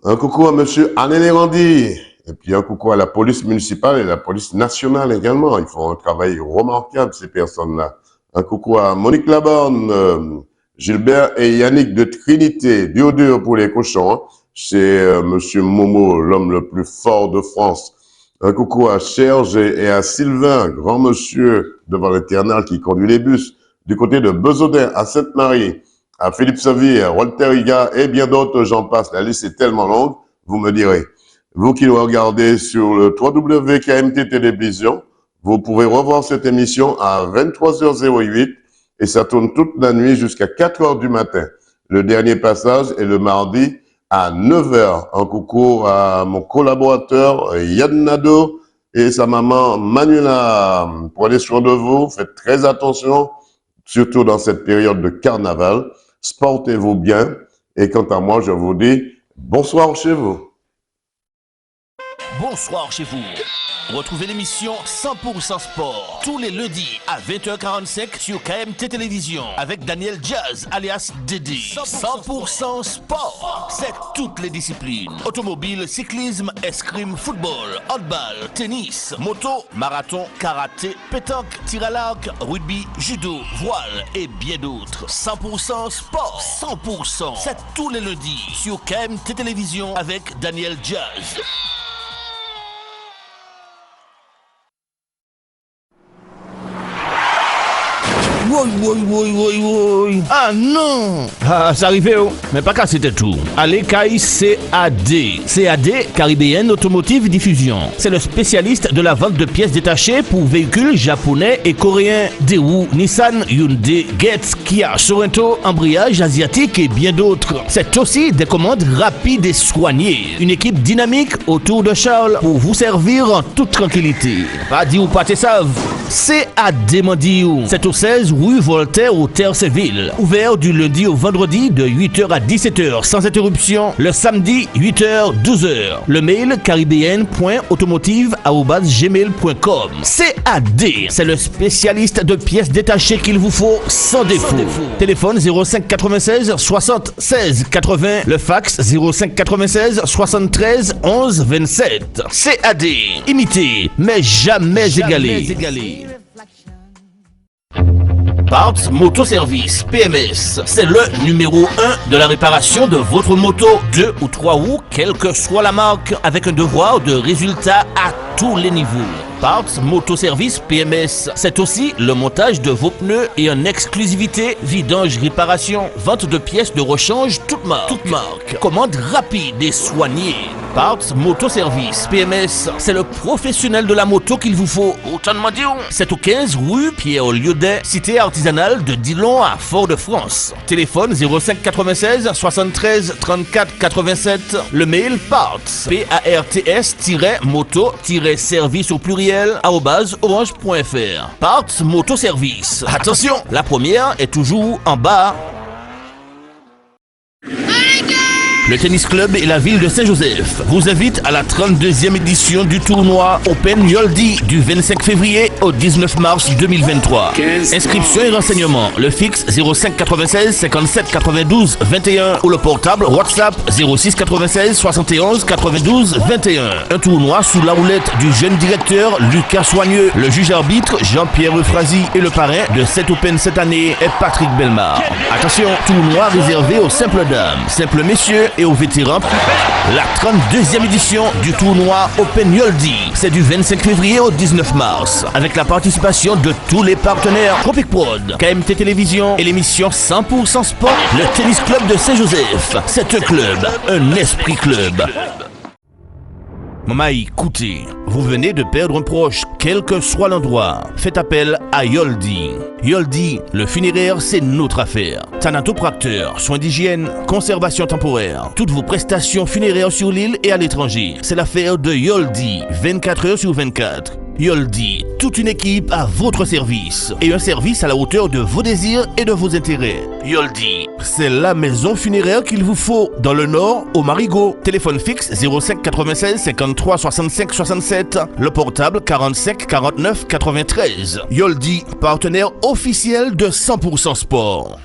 Un coucou à Monsieur Anne Randy, et puis un coucou à la police municipale et la police nationale également. Ils font un travail remarquable, ces personnes-là. Un coucou à Monique Laborne, Gilbert et Yannick de Trinité, dur pour les cochons. Hein. C'est Monsieur Momo, l'homme le plus fort de France. Un coucou à Serge et à Sylvain, grand monsieur devant l'éternel qui conduit les bus, du côté de Besaudin à Sainte-Marie, à Philippe Savire, Walter Higa et bien d'autres, j'en passe. La liste est tellement longue, vous me direz. Vous qui nous regardez sur le www.KMT Télévision, vous pouvez revoir cette émission à 23h08 et ça tourne toute la nuit jusqu'à 4h du matin. Le dernier passage est le mardi à 9h. Un coucou à mon collaborateur Yann Nadeau et sa maman Manuela. Prenez soin de vous, faites très attention, surtout dans cette période de carnaval. Portez-vous bien et quant à moi, je vous dis bonsoir chez vous. Bonsoir chez vous. Retrouvez l'émission 100% Sport tous les lundis à 20h45 sur KMT Télévision avec Daniel Jazz alias Dédé. 100% Sport, c'est toutes les disciplines. Automobile, cyclisme, escrime, football, handball, tennis, moto, marathon, karaté, pétanque, tir à l'arc, rugby, judo, voile et bien d'autres. 100% Sport, 100%, c'est tous les lundis sur KMT Télévision avec Daniel Jazz. Oui. Ah non! Ah, ça arrivait, oh. Mais pas qu'à c'était tout. Allez, Kai CAD. CAD, Caribbean Automotive Diffusion. C'est le spécialiste de la vente de pièces détachées pour véhicules japonais et coréens. Daewoo, Nissan, Hyundai, Getz, Kia, Sorento, embrayage asiatique et bien d'autres. C'est aussi des commandes rapides et soignées. Une équipe dynamique autour de Charles pour vous servir en toute tranquillité. Pas dit ou pas te savent. CAD Mandiou. C'est au 16 rue Voltaire au Terre-Séville. Ouvert du lundi au vendredi de 8h à 17h sans interruption. Le samedi 8h 12h. Le mail caribéenne.automotive@gmail.com. CAD, c'est le spécialiste de pièces détachées qu'il vous faut sans défaut. Téléphone 05 96 60 16 80. Le fax 05 96 73 11 27. CAD, imité mais jamais égalé. Parts Motoservice PMS, c'est le numéro 1 de la réparation de votre moto, 2 ou 3 roues, quelle que soit la marque, avec un devoir de résultat à tous les niveaux. Parts Motoservice PMS, c'est aussi le montage de vos pneus et en exclusivité, vidange, réparation, vente de pièces de rechange, toute marque. Commande rapide et soignée. Parts Motoservice PMS, c'est le professionnel de la moto qu'il vous faut. Autant de dire, c'est au 15 rue Pierre-Liaudet, cité artisanale de Dillon à Fort-de-France. Téléphone 05 96 73 34 87. Le mail parts, PARTS-moto-service au pluriel @orange.fr. Parts Motoservice. Attention, la première est toujours en bas. Le tennis club et la ville de Saint-Joseph vous invitent à la 32e édition du tournoi Open Yoldi du 25 février au 19 mars 2023. Inscription et renseignements, le fixe 05 96 57 92 21 ou le portable WhatsApp 06 96 71 92 21. Un tournoi sous la houlette du jeune directeur Lucas Soigneux, le juge arbitre Jean-Pierre Euphrasi et le parrain de cet Open cette année est Patrick Belmar. Attention, tournoi réservé aux simples dames, simples messieurs et aux vétérans. La 32e édition du tournoi Open Yoldi, c'est du 25 février au 19 mars, avec la participation de tous les partenaires Tropic Prod, KMT Télévision et l'émission 100% Sport. Le tennis club de Saint-Joseph, c'est un club, un esprit club. Maman, écoutez, vous venez de perdre un proche, quel que soit l'endroit. Faites appel à Yoldi. Yoldi, le funéraire, c'est notre affaire. Thanatopracteur, soins d'hygiène, conservation temporaire. Toutes vos prestations funéraires sur l'île et à l'étranger. C'est l'affaire de Yoldi, 24 heures sur 24. Yoldi, toute une équipe à votre service et un service à la hauteur de vos désirs et de vos intérêts. Yoldi, c'est la maison funéraire qu'il vous faut dans le Nord, au Marigot. Téléphone fixe 05 96 53 65 67, le portable 45 49 93. Yoldi, partenaire officiel de 100% Sport.